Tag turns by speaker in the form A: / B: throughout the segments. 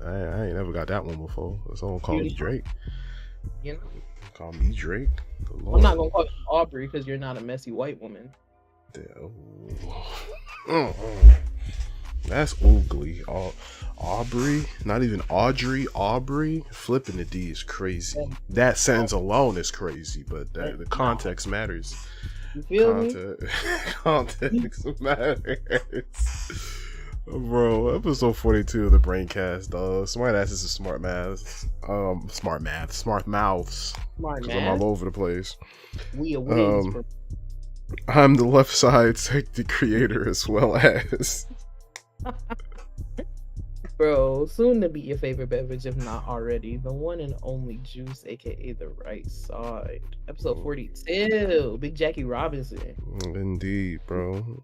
A: I ain't never got that one before. Someone called me Drake.
B: You know?
A: Call me Drake.
B: I'm not gonna call you Aubrey because you're not a messy white woman.
A: That's ugly. Aubrey, not even Audrey. Aubrey, flipping the D is crazy. That sentence alone is crazy, but the context matters.
B: You feel me?
A: Context matters. Bro, episode 42 of the Braincast, dog. Smart asses is smart mouths. Smart mouths. Because I'm all over the place. I'm the left side safety creator as well as.
B: Bro, soon to be your favorite beverage, if not already. The one and only Juice, aka the right side. Episode 42. Big Jackie Robinson.
A: Indeed, bro.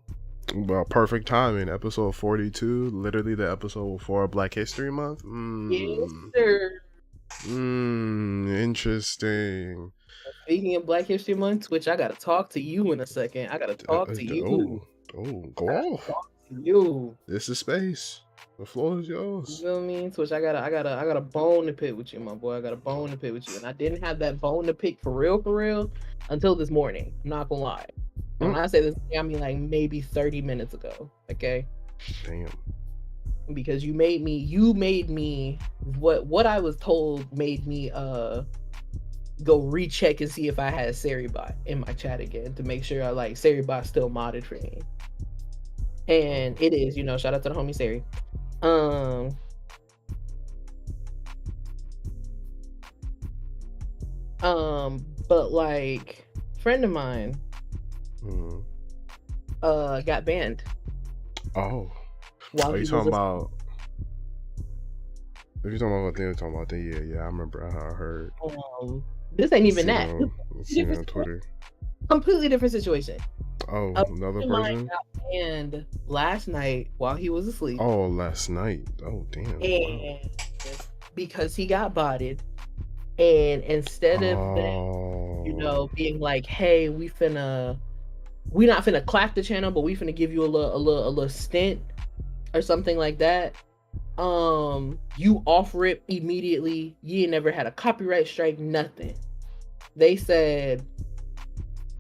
A: Well, perfect timing. Episode 42, literally the episode for Black History Month.
B: Yes, sir.
A: Interesting.
B: Speaking of Black History Month, Twitch, I gotta talk to you in a second. I gotta talk to you.
A: Go on.
B: Talk to you.
A: This is space. The floor is yours.
B: You feel me? Twitch, I got a bone to pick with you, my boy. I got a bone to pick with you. And I didn't have that bone to pick for real, until this morning. I'm not gonna lie. When I say this, I mean like maybe 30 minutes ago. Okay.
A: Damn.
B: Because you made me what I was told made me go recheck and see if I had Seribot in my chat again to make sure I like Seribot still modded for me. And it is, shout out to the homie Seri. But like friend of mine got banned.
A: Oh. Are you talking about? If you're talking about what they were talking about, then yeah, I remember. I heard.
B: This ain't even that.
A: Seen on Twitter.
B: Completely different situation.
A: Oh, another person
B: got banned last night while he was asleep.
A: Oh, last night. Oh, damn.
B: And because he got botted, and instead of them, being like, "Hey, we not finna clap the channel, but we finna give you a little stint or something like that." You off rip immediately. You ain't never had a copyright strike, nothing. They said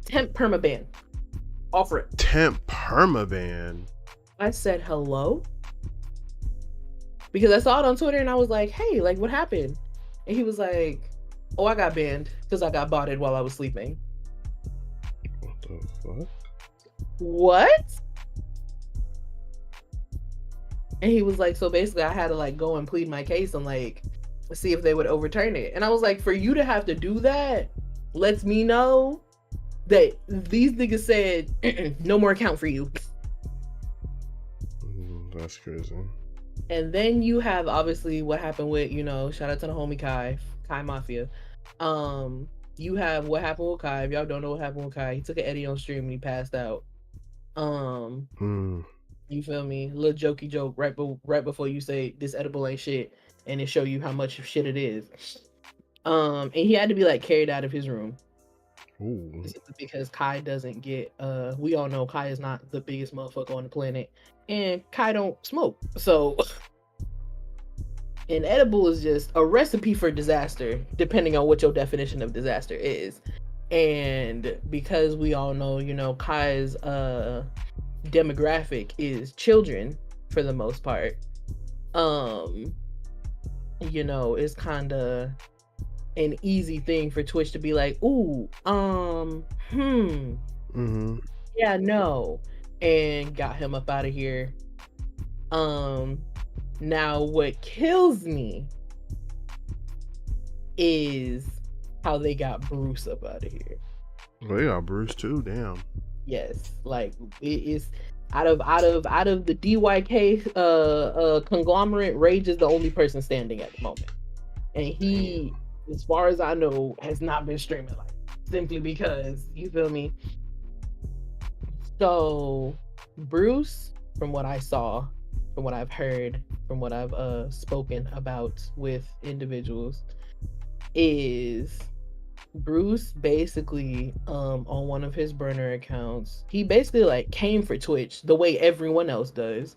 B: temp permaban. Off rip.
A: Temp permaban.
B: I said hello? Because I saw it on Twitter and I was like, hey, like what happened? And he was like, oh, I got banned because I got botted while I was sleeping.
A: What the fuck?
B: What? And he was like, so basically I had to like go and plead my case and like see if they would overturn it. And I was like, for you to have to do that lets me know that these niggas said no more account for you.
A: That's crazy.
B: And then you have obviously what happened with, shout out to the homie Kai Mafia. You have what happened with Kai. If y'all don't know what happened with Kai, he took an Eddie on stream and he passed out. You feel me? Little jokey joke right before you say this edible ain't shit, and it show you how much shit it is. And he had to be like carried out of his room.
A: Ooh.
B: Because Kai doesn't get we all know Kai is not the biggest motherfucker on the planet, and Kai don't smoke. So an edible is just a recipe for disaster, depending on what your definition of disaster is. And because we all know, Kai's demographic is children for the most part, it's kind of an easy thing for Twitch to be like, ooh, yeah, no, and got him up out of here. Now what kills me is how they got Bruce up out of here.
A: Well, they got Bruce too, damn.
B: Yes, like it is out of the DYK conglomerate. Rage is the only person standing at the moment, and he, as far as I know, has not been streaming like simply because, you feel me. So Bruce, from what I saw, from what I've heard, from what I've spoken about with individuals, is Bruce basically on one of his burner accounts, he basically like came for Twitch the way everyone else does,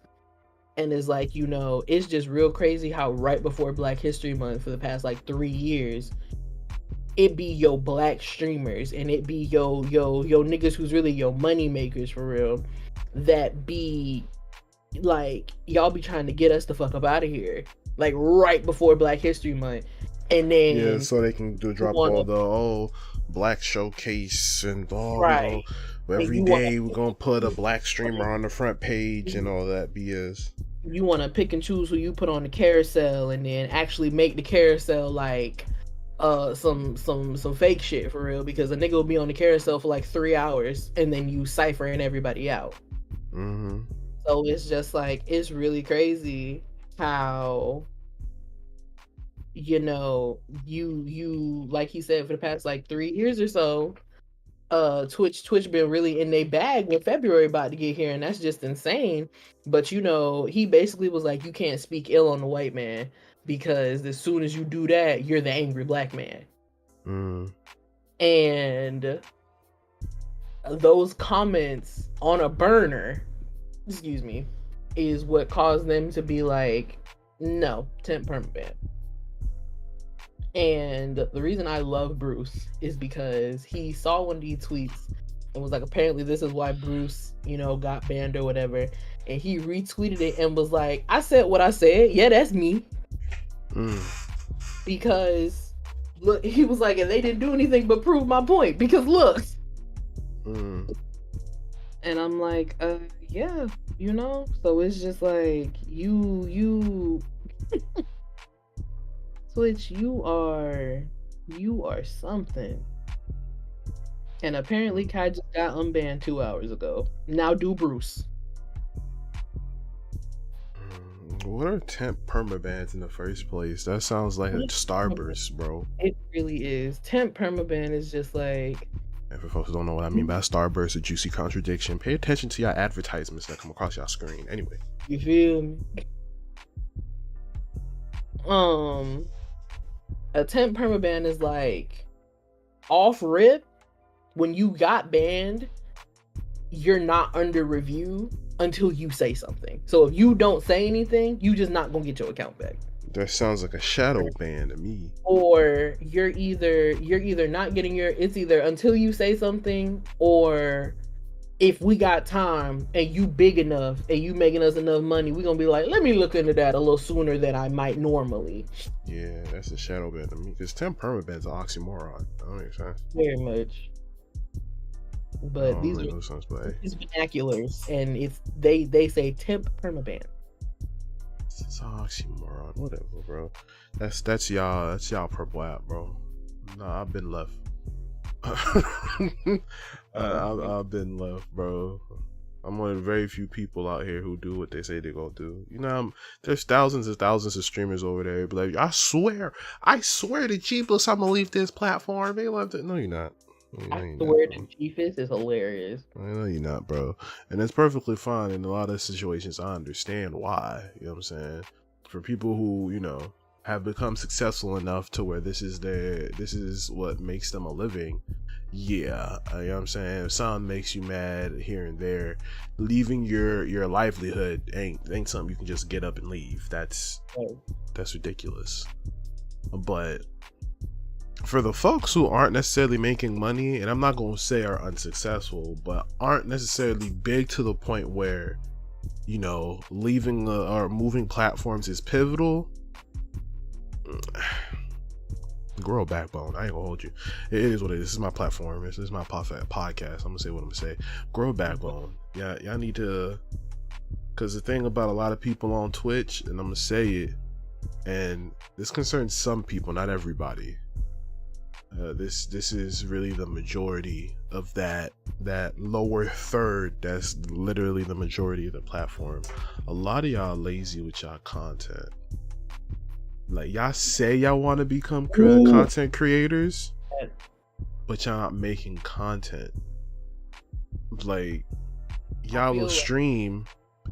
B: And it's like, it's just real crazy how right before Black History Month for the past like 3 years, it be your black streamers and it be yo niggas who's really your money makers for real, that be like, y'all be trying to get us the fuck up out of here, like right before Black History Month. And then
A: so they can drop all the black showcase and
B: right.
A: Every day we're gonna put a black streamer on the front page and all that BS.
B: You want to pick and choose who you put on the carousel, and then actually make the carousel like some fake shit for real, because a nigga will be on the carousel for like 3 hours and then you ciphering everybody out.
A: Mm-hmm.
B: So it's just like, it's really crazy how you like he said, for the past like 3 years or so, Twitch been really in their bag when February about to get here, and that's just insane. But he basically was like, you can't speak ill on the white man, because as soon as you do that, you're the angry black man. And those comments on a burner, is what caused them to be like, no, temp permaban. And the reason I love Bruce is because he saw one of these tweets and was like, apparently this is why Bruce, got banned or whatever. And he retweeted it and was like, I said what I said. Yeah, that's me. Because look, he was like, and they didn't do anything but prove my point. Because look. And I'm like, yeah, so it's just like, you Twitch, you are something. And apparently Kai just got unbanned 2 hours ago. Now do Bruce.
A: What are temp permabans in the first place? That sounds like a starburst, bro.
B: It really is. Temp permaban is just like...
A: And for folks who don't know what I mean by starburst, a juicy contradiction, pay attention to your advertisements that come across your screen. Anyway.
B: You feel me? A temp permaban is like, off rip, when you got banned, you're not under review until you say something. So if you don't say anything, you just not gonna get your account back.
A: That sounds like a shadow ban to me.
B: Or you're either not getting it's either until you say something, or if we got time and you big enough and you making us enough money, we're gonna be like, let me look into that a little sooner than I might normally.
A: Yeah, that's a shadow ban to me, because temp permaban's an oxymoron. That don't make sense.
B: Very much. But these are these vernaculars, and it's they say temp permaban.
A: It's an oxymoron. Whatever, bro. That's y'all purple app, bro. Nah, I've been left. I've been left, bro. I'm one of the very few people out here who do what they say they're gonna do. There's thousands and thousands of streamers over there. But like, I swear the cheapest I'm gonna leave this platform. They love it. No, you're not.
B: I swear the cheapest is hilarious.
A: I know you're not, bro. And it's perfectly fine in a lot of situations. I understand why. You know what I'm saying? For people who, have become successful enough to where this is what makes them a living. Yeah, you know what I'm saying? If something makes you mad here and there, leaving your livelihood ain't something you can just get up and leave. That's ridiculous. But for the folks who aren't necessarily making money, and I'm not going to say are unsuccessful, but aren't necessarily big to the point where, leaving or moving platforms is pivotal, grow a backbone. I ain't gonna hold you. It is what it is. This is my platform. This is my podcast. I'm gonna say what I'm gonna say. Grow a backbone. Yeah, y'all need to, because the thing about a lot of people on Twitch, and I'm gonna say it, and this concerns some people, not everybody. This is really the majority of that lower third. That's literally the majority of the platform. A lot of y'all lazy with y'all content. Like, y'all say y'all want to become content creators, but y'all not making content. Like, y'all will stream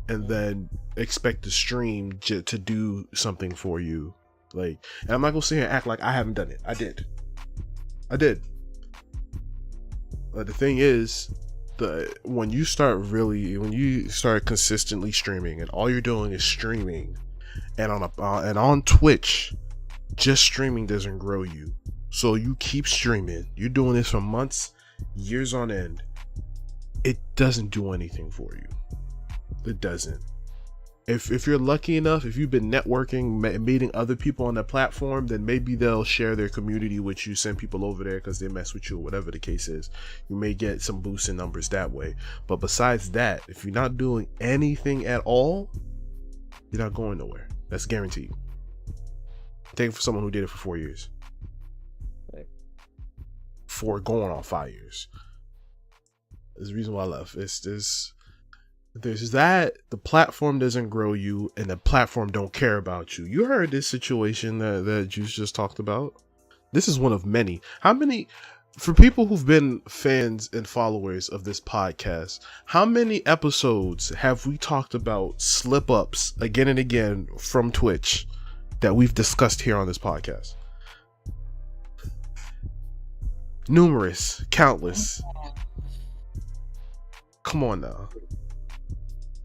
A: and then expect the stream to do something for you. Like, and I'm not gonna sit here and act like I haven't done it. I did. But the thing is, when you start consistently streaming, and all you're doing is streaming, and on Twitch, just streaming doesn't grow you. So you keep streaming. You're doing this for months, years on end. It doesn't do anything for you. It doesn't. If you're lucky enough, if you've been networking, meeting other people on the platform, then maybe they'll share their community with you, send people over there because they mess with you, or whatever the case is. You may get some boost in numbers that way. But besides that, if you're not doing anything at all, you're not going nowhere. That's guaranteed. Take it for someone who did it for 4 years. For going on 5 years. There's a reason why I left. There's that the platform doesn't grow you, and the platform don't care about you. You heard this situation that Juice just talked about. This is one of many. How many, for people who've been fans and followers of this podcast, how many episodes have we talked about slip ups again and again from Twitch that we've discussed here on this podcast? Numerous, countless. Come on now.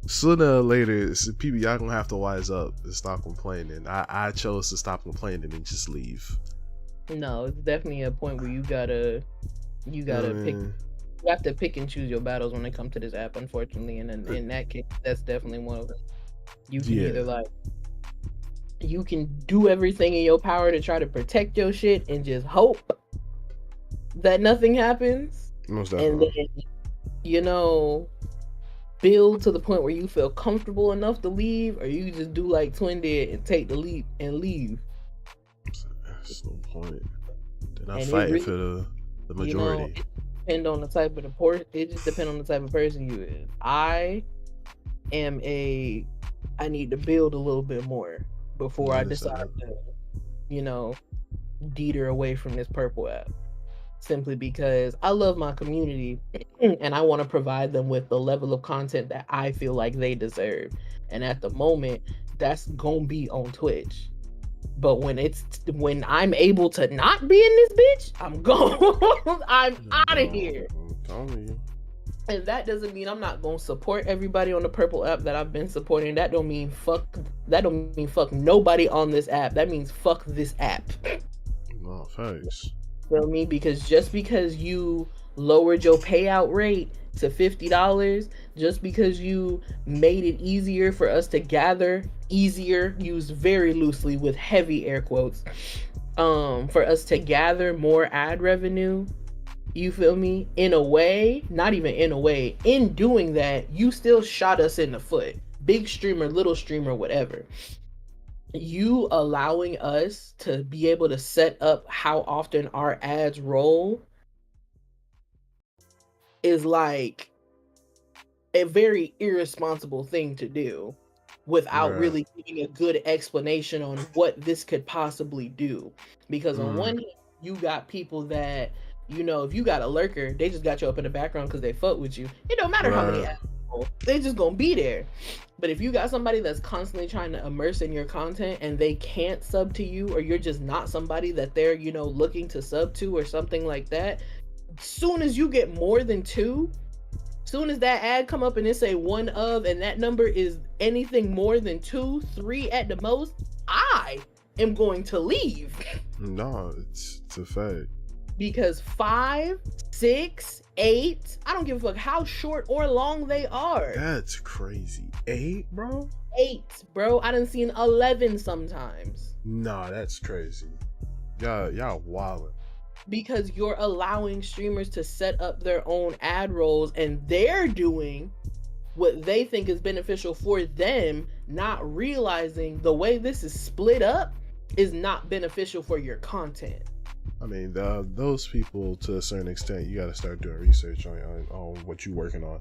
A: Sooner or later, people, y'all gonna have to wise up and stop complaining. I chose to stop complaining and just leave.
B: No, it's definitely a point where you gotta pick. You have to pick and choose your battles when they come to this app, unfortunately. And in that case, that's definitely one of them. You can either you can do everything in your power to try to protect your shit and just hope that nothing happens.
A: Most definitely.
B: And then, build to the point where you feel comfortable enough to leave, or you just do like Twin did and take the leap and leave.
A: There's no point. They're not fighting for the majority.
B: It depends on the type of it just depends on the type of person you is. I need to build a little bit more before I decide to, deter away from this purple app. Simply because I love my community and I want to provide them with the level of content that I feel like they deserve. And at the moment, that's gonna be on Twitch. But when I'm able to not be in this bitch, I'm gone. I'm out of here.
A: I'm telling you.
B: And that doesn't mean I'm not gonna support everybody on the purple app that I've been supporting. That don't mean fuck nobody on this app. That means fuck this app.
A: No, thanks.
B: Feel me? Because just because you lowered your payout rate to $50, just because you made it easier for us to gather, used very loosely with heavy air quotes, for us to gather more ad revenue, you feel me? In a way, not even in a way, in doing that, you still shot us in the foot. Big streamer, little streamer, whatever. You allowing us to be able to set up how often our ads roll is like a very irresponsible thing to do without really giving a good explanation on what this could possibly do. Because on one hand, you got people that, if you got a lurker, they just got you up in the background because they fuck with you. It don't matter how many ads roll, they just gonna be there. But if you got somebody that's constantly trying to immerse in your content and they can't sub to you, or you're just not somebody that they're, looking to sub to or something like that, soon as you get more than 2, soon as that ad come up and it say one of, and that number is anything more than 2, 3 at the most, I am going to leave.
A: No, it's a fact.
B: Because 5, 6, 8, I don't give a fuck how short or long they are.
A: That's crazy. 8, bro?
B: 8, bro. I done seen 11 sometimes.
A: Nah, that's crazy. Y'all wildin'.
B: Because you're allowing streamers to set up their own ad rolls, and they're doing what they think is beneficial for them, not realizing the way this is split up is not beneficial for your content.
A: I mean, those people, to a certain extent, you got to start doing research on what you're working on,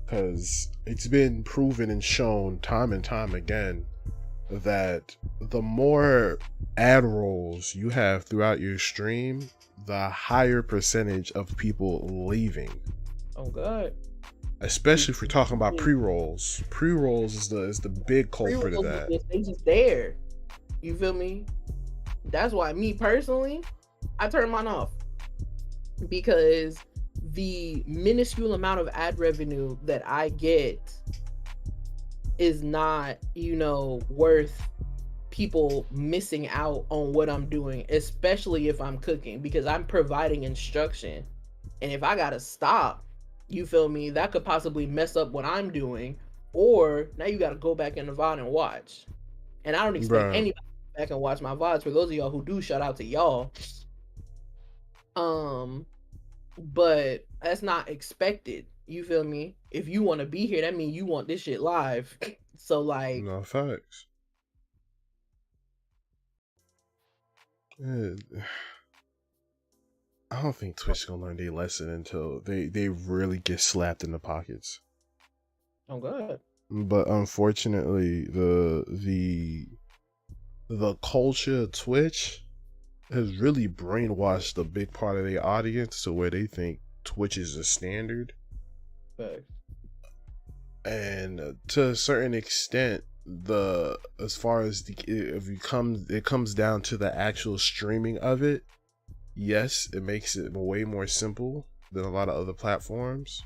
A: because it's been proven and shown time and time again that the more ad rolls you have throughout your stream, the higher percentage of people leaving.
B: Oh God!
A: Especially if we're talking about pre-rolls. Pre-rolls is the big culprit of that.
B: They just there. You feel me? That's why me personally, I turn mine off, because the minuscule amount of ad revenue that I get is not, worth people missing out on what I'm doing, especially if I'm cooking, because I'm providing instruction. And if I gotta stop, you feel me, that could possibly mess up what I'm doing. Or now you gotta go back in the VOD and watch. And I don't expect
A: Bro,
B: anybody to go back and watch my VODs. For those of y'all who do, shout out to y'all. But that's not expected. You feel me? If you want to be here, that means you want this shit live. So like,
A: no facts. Yeah, I don't think Twitch gonna learn their lesson until they really get slapped in the pockets.
B: oh god.
A: But unfortunately, the culture of Twitch has really brainwashed a big part of their audience to where they think Twitch is a standard.
B: But
A: And to a certain extent, as far as it comes down to the actual streaming of it, yes, it makes it way more simple than a lot of other platforms.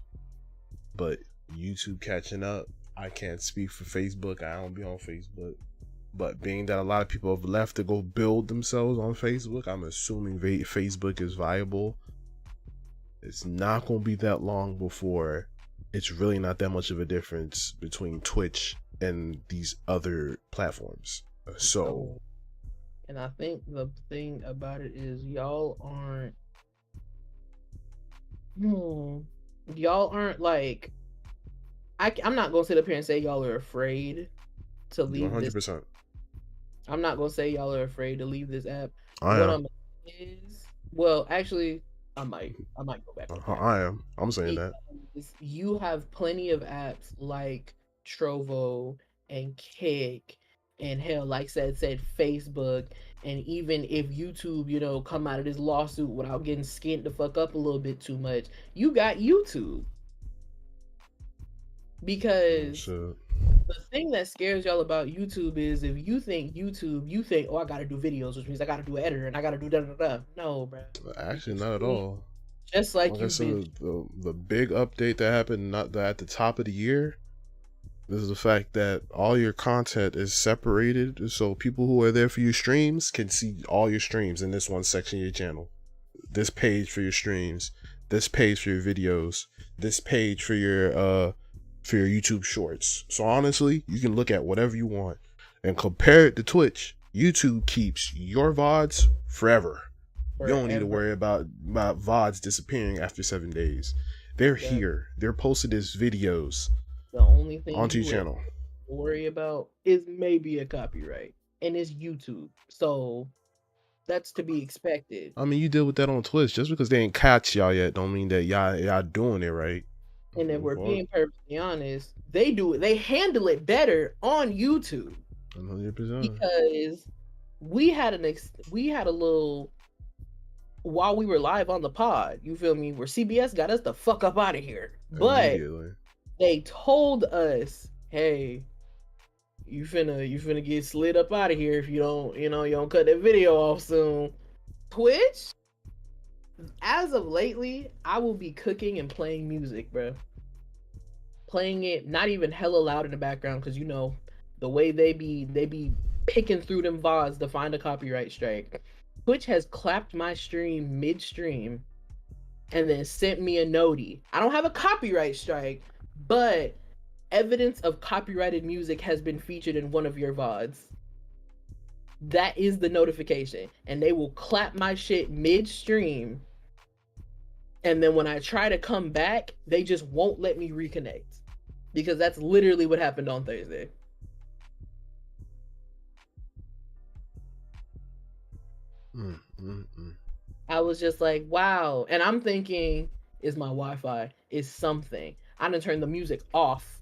A: But YouTube catching up, I can't speak for Facebook. I don't be on Facebook. But being that a lot of people have left to go build themselves on Facebook, I'm assuming Facebook is viable. It's not going to be that long before it's really not that much of a difference between Twitch and these other platforms. So,
B: and I think the thing about it is y'all aren't like, I'm not gonna sit up here and say y'all are afraid to leave
A: 100%.
B: I'm not gonna say y'all are afraid to leave this app.
A: I
B: What
A: am.
B: Well, actually, I might go back.
A: I am. I'm saying that.
B: You have plenty of apps like Trovo and Kick, and hell, like said Facebook, and even if YouTube, come out of this lawsuit without getting skinned the fuck up a little bit too much, you got YouTube. Because the thing that scares y'all about YouTube is if you think YouTube, you think, oh, I gotta do videos, which means I gotta do an editor and I gotta do da da da. No, bro.
A: Actually, not at all.
B: Just like
A: I said, the big update that happened at the top of the year is the fact that all your content is separated, so people who are there for your streams can see all your streams in this one section of your channel. This page for your streams, this page for your videos, this page for your YouTube shorts. So honestly, you can look at whatever you want and compare it to Twitch. YouTube keeps your VODs forever. You don't need to worry about VODs disappearing after 7 days. They're here. They're posted as videos.
B: The only thing
A: onto your channel.
B: Worry about is maybe a copyright, and it's YouTube. So that's to be expected.
A: I mean, you deal with that on Twitch. Just because they ain't catch y'all yet, don't mean that y'all doing it right.
B: And if we're being perfectly honest, they do it. They handle it better on YouTube.
A: 100%.
B: Because we had a little while we were live on the pod. You feel me? Where CBS got us the fuck up out of here, but they told us, "Hey, you finna get slid up out of here if you don't cut that video off soon." Twitch, as of lately, I will be cooking and playing music, bro. Playing it not even hella loud in the background, because the way they be picking through them VODs to find a copyright strike. Twitch has clapped my stream midstream and then sent me a noti. I don't have a copyright strike, but evidence of copyrighted music has been featured in one of your VODs. That is the notification. And they will clap my shit midstream. And then when I try to come back, they just won't let me reconnect. Because that's literally what happened on Thursday. I was just like, wow. And I'm thinking, is my Wi-Fi? Is something? I done turned the music off.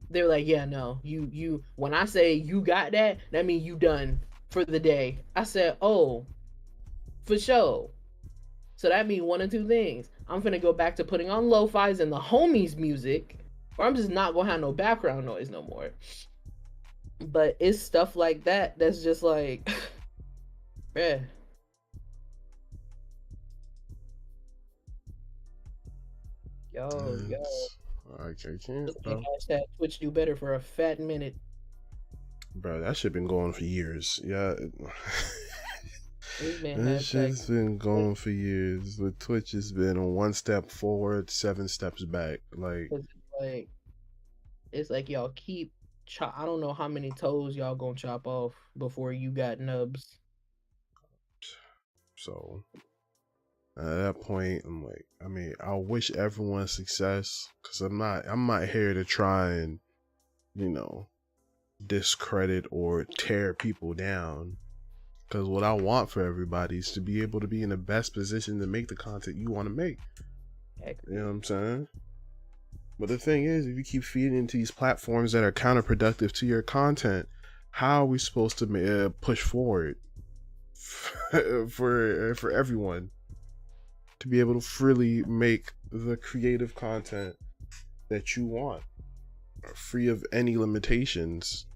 B: They're like, yeah, no. You when I say you got that means you done for the day. I said, oh, for sure. So that means one of two things. I'm finna go back to putting on lo-fis and the homies music, or I'm just not gonna have no background noise no more. But it's stuff like that that's just like, bruh. Yo,
A: I can't, bro.
B: hashtag Twitch do better for a fat minute.
A: Bro, that shit been going for years. Yeah.
B: This man
A: That
B: hashtag
A: shit's been going for years. But Twitch has been one step forward, 7 steps back. Like,
B: like it's like y'all keep I don't know how many toes y'all gonna chop off before you got nubs.
A: so at that point, I'm like, I mean, I wish everyone success, because I'm not here to try and, you know, discredit or tear people down. Because what I want for everybody is to be able to be in the best position to make the content you want to make. You know what I'm saying? But the thing is, if you keep feeding into these platforms that are counterproductive to your content, how are we supposed to push forward for everyone to be able to freely make the creative content that you want, free of any limitations,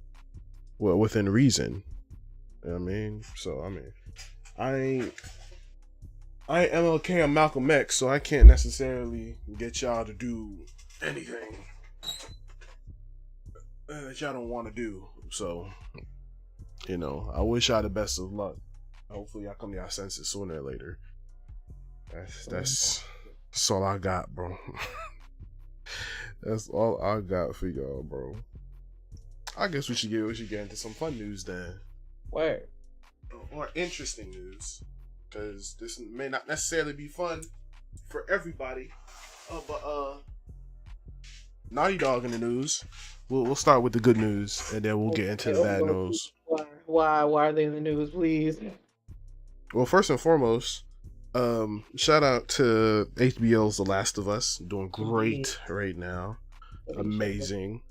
A: well, within reason? You know what I mean? So, I mean, I ain't MLK or Malcolm X, so I can't necessarily get y'all to do anything that y'all don't want to do. So, you know, I wish y'all the best of luck. Hopefully y'all come to y'all senses sooner or later. That's all I got, bro. That's all I got for y'all, bro. I guess we should get into some fun news then.
B: Where?
A: Or interesting news, because this may not necessarily be fun for everybody. But Naughty Dog in the news. We'll start with the good news, and then we'll get into the bad news.
B: Why are they in the news, please?
A: Well, first and foremost, shout out to HBO's The Last of Us, doing great right now. Amazing.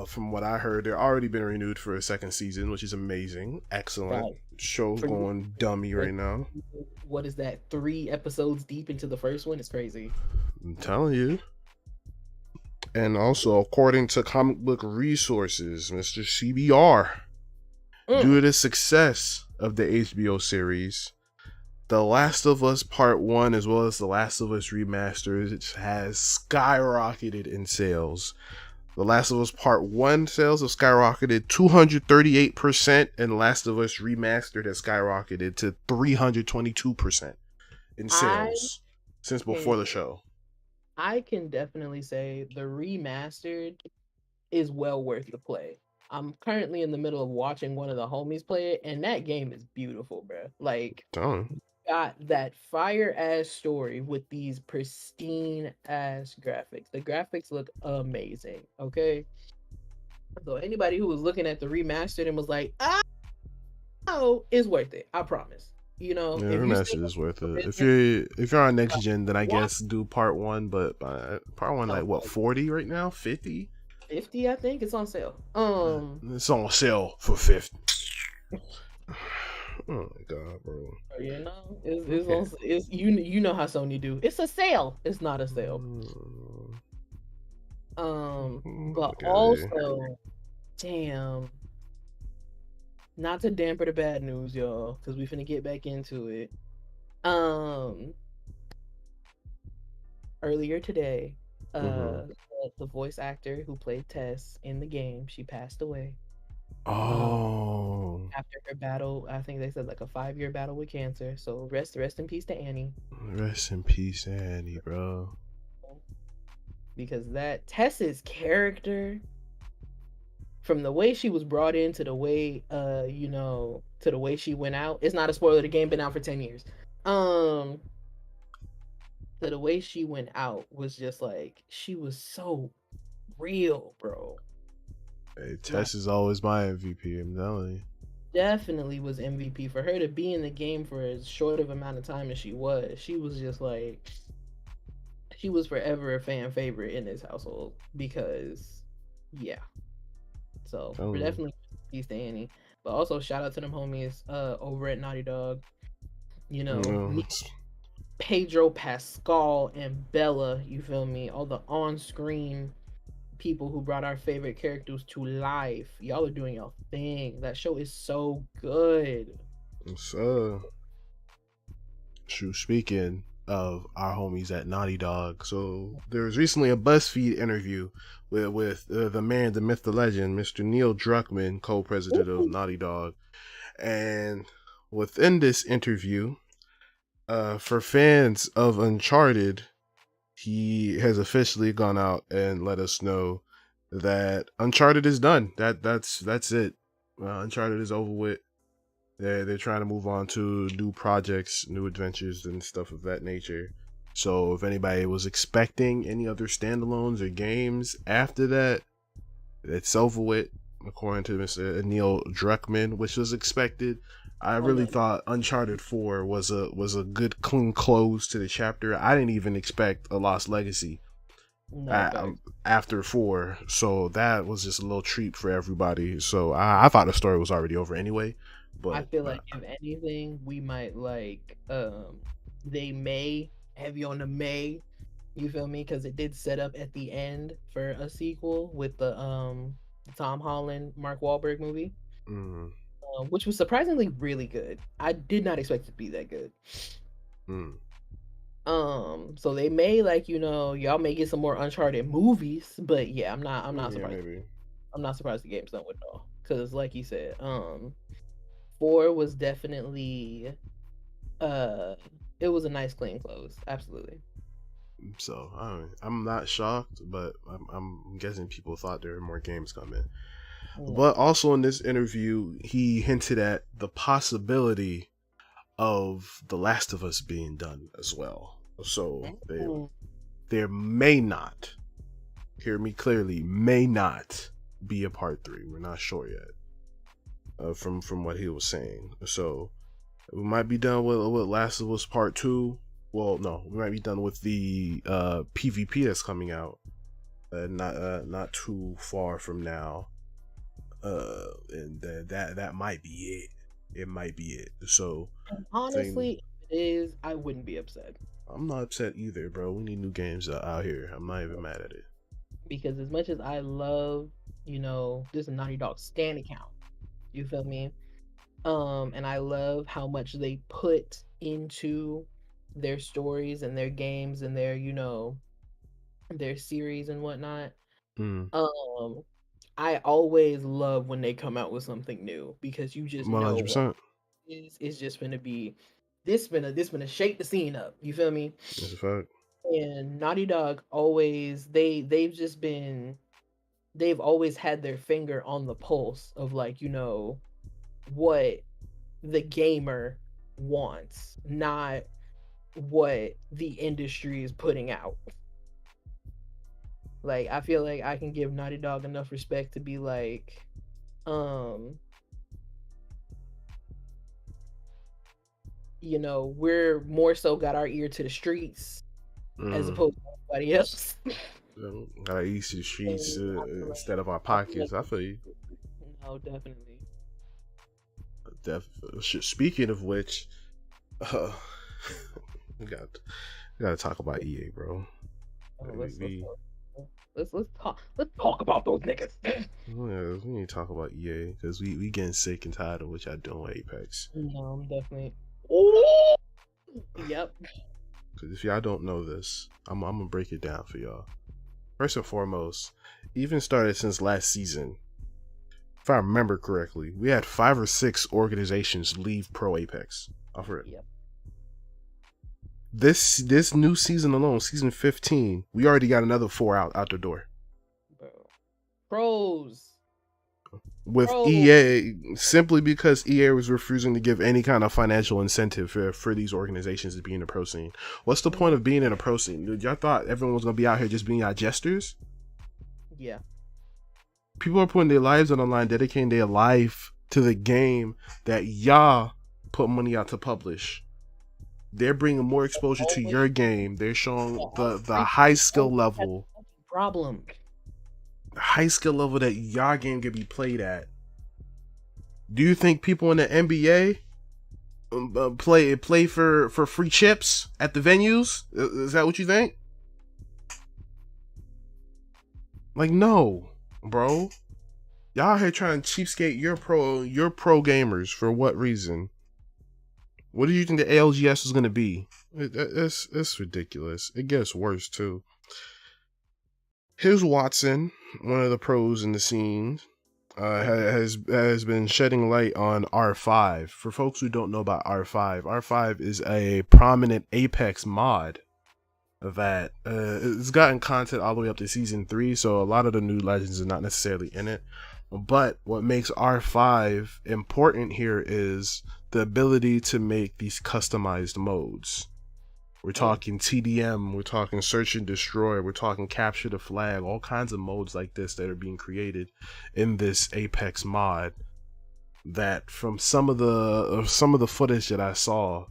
A: From what I heard, they're already been renewed for a second season, which is amazing. Excellent. Show's going dummy right now.
B: What is that? 3 episodes deep into the first one? It's crazy.
A: I'm telling you. And also, according to Comic Book Resources, Mr. CBR, due to the success of the HBO series, The Last of Us Part 1 as well as The Last of Us Remastered has skyrocketed in sales. The Last of Us Part 1 sales have skyrocketed 238%, and Last of Us Remastered has skyrocketed to 322% in sales since before the show.
B: I can definitely say the Remastered is well worth the play. I'm currently in the middle of watching one of the homies play it, and that game is beautiful, bro. Like, got that fire ass story with these pristine ass graphics. The graphics look amazing. Okay, so anybody who was looking at the Remastered and was like, "Oh, it's worth it," I promise. You know,
A: yeah, Remastered is worth it. If you're on next gen, then I guess do Part 1. But Part 1 like what, 40 right now? 50?
B: 50, I think it's on sale.
A: It's on sale for 50. Oh my god, bro!
B: You know, it's you know how Sony do. It's a sale. It's not a sale. But also, damn. Not to damper the bad news, y'all, because we finna get back into it. Earlier today, the voice actor who played Tess in the game, she passed away. After her battle, I think they said like a 5-year battle with cancer. So rest in peace to Annie.
A: Rest in peace, Annie, bro.
B: Because that Tess's character, from the way she was brought in to the way, to the way she went out. It's not a spoiler. The game been out for 10 years. So the way she went out was just like, she was so real, bro.
A: Hey, Tess is always my MVP, I'm telling you.
B: Definitely was MVP. For her to be in the game for as short of amount of time as she was just like, she was forever a fan favorite in this household because, yeah. So we're definitely peace to Annie. But also shout out to them homies over at Naughty Dog. You know, Pedro Pascal and Bella, you feel me? All the on-screen people who brought our favorite characters to life. Y'all are doing your thing. That show is so good.
A: True speaking, of our homies at Naughty Dog. So there was recently a BuzzFeed interview with the man, the myth, the legend, Mr. Neil Druckmann, co-president of Naughty Dog, and within this interview, for fans of Uncharted, he has officially gone out and let us know that Uncharted is done. That's it. Uncharted is over with. They're trying to move on to new projects, new adventures, and stuff of that nature. So if anybody was expecting any other standalones or games after that, it's over with, according to Mr. Neil Druckmann, which was expected. I really thought Uncharted 4 was a good clean close to the chapter. I didn't even expect a Lost Legacy after 4, so that was just a little treat for everybody. So I thought the story was already over anyway. But
B: I feel like if anything, we might they may heavy on the may. You feel me? Because it did set up at the end for a sequel with the Tom Holland, Mark Wahlberg movie, which was surprisingly really good. I did not expect it to be that good. So they may y'all may get some more Uncharted movies, but yeah, I'm not surprised. Maybe. I'm not surprised the game's done with it all, because like you said, 4 was definitely it was a nice clean close, absolutely.
A: So I'm not shocked, but I'm guessing people thought there were more games coming. But also in this interview, he hinted at the possibility of The Last of Us being done as well. So there may not, hear me clearly, may not be a part 3. We're not sure yet. From what he was saying. So we might be done with Last of Us Part 2. Well, no, we might be done with the PvP that's coming out not too far from now. And that might be it. It might be it. So
B: honestly, if it is, I wouldn't be upset.
A: I'm not upset either, bro. We need new games out here. I'm not even mad at it.
B: Because as much as I love, this is Naughty Dog Stan account. You feel me? And I love how much they put into their stories and their games and their, their series and whatnot. I always love when they come out with something new, because you just 100%. Know it's just gonna be this gonna shake the scene up. You feel me?
A: That's a fact.
B: And Naughty Dog always they've always had their finger on the pulse of what the gamer wants, not what the industry is putting out. Like, I feel like I can give Naughty Dog enough respect to be like, we're more so got our ear to the streets as opposed to everybody else.
A: Got our ear to the streets instead of our pockets. I feel you.
B: No, definitely.
A: Speaking of which, we gotta talk about EA, bro.
B: Let's talk about those niggas.
A: Yeah, we need to talk about EA because we getting sick and tired of what y'all doing with Apex.
B: No, I'm definitely. Oh, yep.
A: Because if y'all don't know this, I'm gonna break it down for y'all. First and foremost, even started since last season. If I remember correctly, we had 5 or 6 organizations leave Pro Apex. Offer it. Yep. This new season alone, season 15, we already got another 4 out the door.
B: Pros.
A: With EA, simply because EA was refusing to give any kind of financial incentive for these organizations to be in the pro scene. What's the point of being in a pro scene? Y'all thought everyone was gonna be out here just being y'all jesters?
B: Yeah.
A: People are putting their lives on the line, dedicating their life to the game that y'all put money out to publish. They're bringing more exposure to your game. They're showing the high skill level.
B: Problem.
A: The high skill level that your game can be played at. Do you think people in the NBA play for free chips at the venues? Is that what you think? Like, no, bro. Y'all here trying to cheapskate your pro gamers for what reason? What do you think the ALGS is going to be? It's ridiculous. It gets worse too. Here's Watson, one of the pros in the scene, has been shedding light on R5. For folks who don't know about R5, R5 is a prominent Apex mod that it's gotten content all the way up to season 3, so a lot of the new legends are not necessarily in it. But what makes R5 important here is the ability to make these customized modes. We're talking TDM, we're talking search and destroy, we're talking capture the flag, all kinds of modes like this that are being created in this Apex mod. That from some of the footage that I saw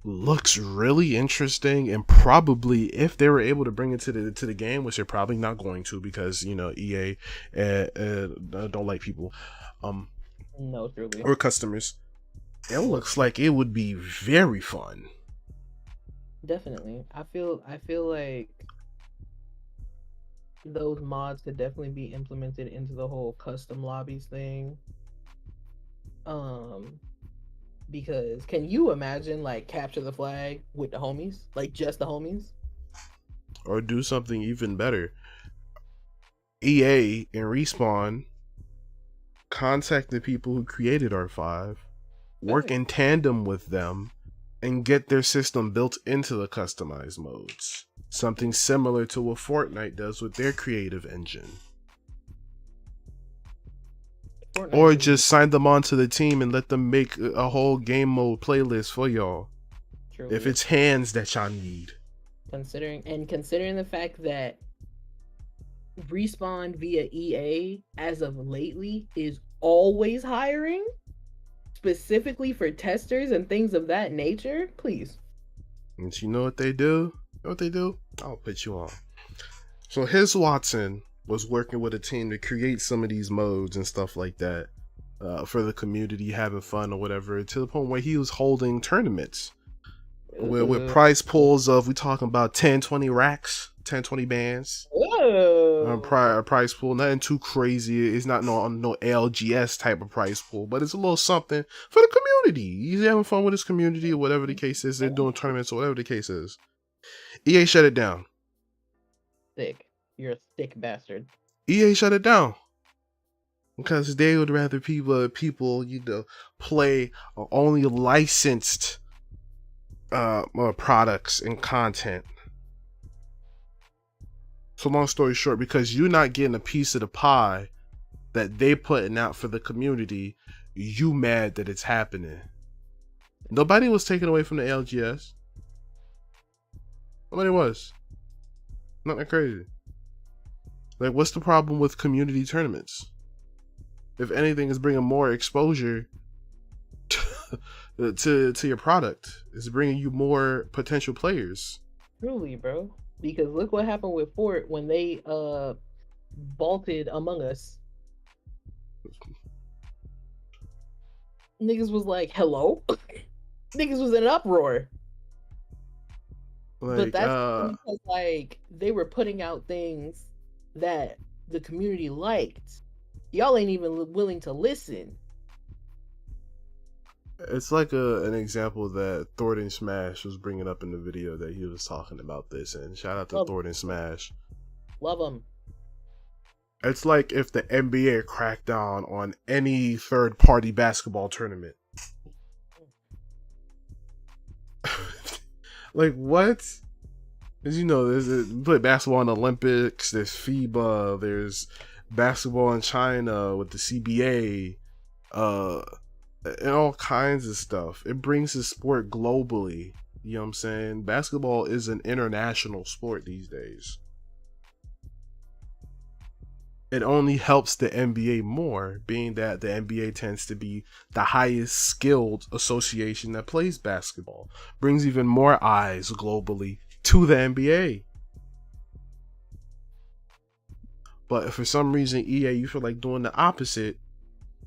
A: looks really interesting, and probably if they were able to bring it to the game, which they're probably not going to because EA don't like people,
B: no, truly,
A: or customers. It looks like it would be very fun.
B: Definitely. I feel like those mods could definitely be implemented into the whole custom lobbies thing. Because can you imagine like capture the flag with the homies? Like just the homies?
A: Or do something even better. EA and Respawn contact the people who created R5, work in tandem with them, and get their system built into the customized modes. Something similar to what Fortnite does with their creative engine. Or just sign them onto the team and let them make a whole game mode playlist for y'all. Truly. If it's hands that y'all need.
B: Considering the fact that Respawn via EA as of lately is always hiring, specifically for testers and things of that nature, please.
A: And you know what they do? I'll put you on. So his Watson was working with a team to create some of these modes and stuff like that for the community, having fun or whatever, to the point where he was holding tournaments with prize pools of, we talking about 10, 20 racks, 10, 20 bands. Prize pool, nothing too crazy. It's not no LGS type of prize pool, but it's a little something for the community. He's having fun with his community or whatever the case is. They're doing tournaments or whatever the case is. EA shut it down.
B: Sick. You're a sick bastard.
A: EA shut it down because they would rather people play only licensed products and content. So long story short, because you're not getting a piece of the pie that they putting out for the community, you mad that it's happening. Nobody was taken away from the LGS. Nobody was. Not that crazy. Like, what's the problem with community tournaments? If anything, is bringing more exposure to your product. It's bringing you more potential players.
B: Truly, bro. Because look what happened with Fort when they vaulted Among Us. Niggas was like, hello? Niggas was in an uproar. But that's because like they were putting out things that the community liked. Y'all ain't even willing to listen.
A: It's like an example that Thornton Smash was bringing up in the video that he was talking about this, and shout out to Thornton Smash.
B: Love him.
A: It's like if the NBA cracked down on any third-party basketball tournament. Like, what? Because, we play basketball in the Olympics, there's FIBA, there's basketball in China with the CBA, and all kinds of stuff. It brings the sport globally. You know what I'm saying? Basketball is an international sport these days. It only helps the NBA more, being that the NBA tends to be the highest skilled association that plays basketball. Brings even more eyes globally to the NBA. But if for some reason EA, you feel like doing the opposite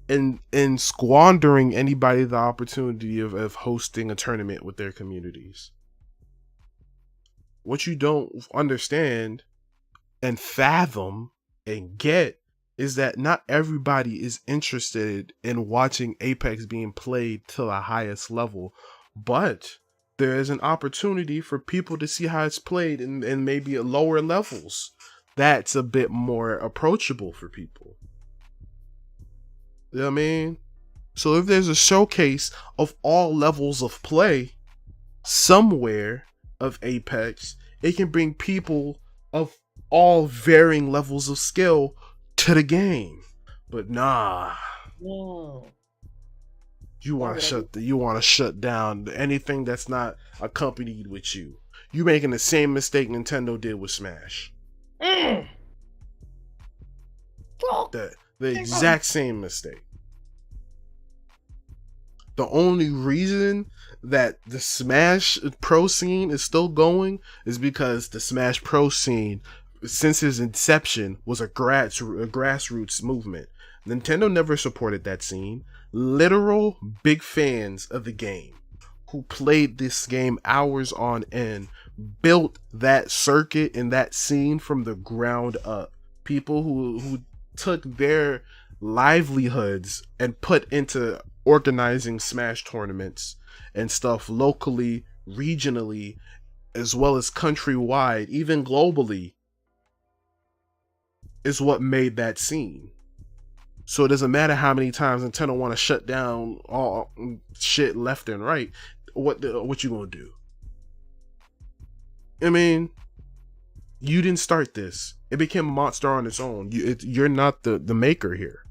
A: and squandering anybody the opportunity of hosting a tournament with their communities. What you don't understand and fathom and get is that not everybody is interested in watching Apex being played to the highest level, but there is an opportunity for people to see how it's played in maybe at lower levels. That's a bit more approachable for people. You know what I mean? So if there's a showcase of all levels of play somewhere of Apex, it can bring people of all varying levels of skill to the game. But nah,
B: No.
A: you want to shut down anything that's not accompanied with you. You making the same mistake Nintendo did with Smash.
B: Mm.
A: The exact same mistake. The only reason that the Smash Pro scene is still going is because the Smash Pro scene, since its inception, was a grassroots movement. Nintendo never supported that scene. Literal big fans of the game who played this game hours on end built that circuit and that scene from the ground up. People who took their livelihoods and put into organizing Smash tournaments and stuff locally, regionally, as well as countrywide, even globally, is what made that scene. So it doesn't matter how many times Nintendo want to shut down all shit left and right. What you gonna do? I mean, you didn't start this. It became a monster on its own. You're not the maker here.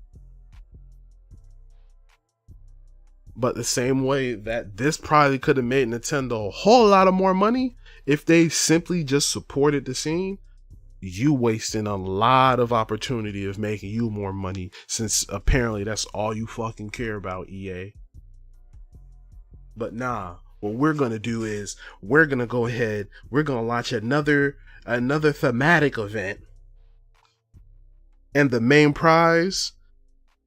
A: But the same way that this probably could have made Nintendo a whole lot of more money if they simply just supported the scene, you wasting a lot of opportunity of making you more money, since apparently that's all you fucking care about, EA. But nah, what we're gonna do is we're gonna go ahead, we're gonna launch another thematic event, and the main prize,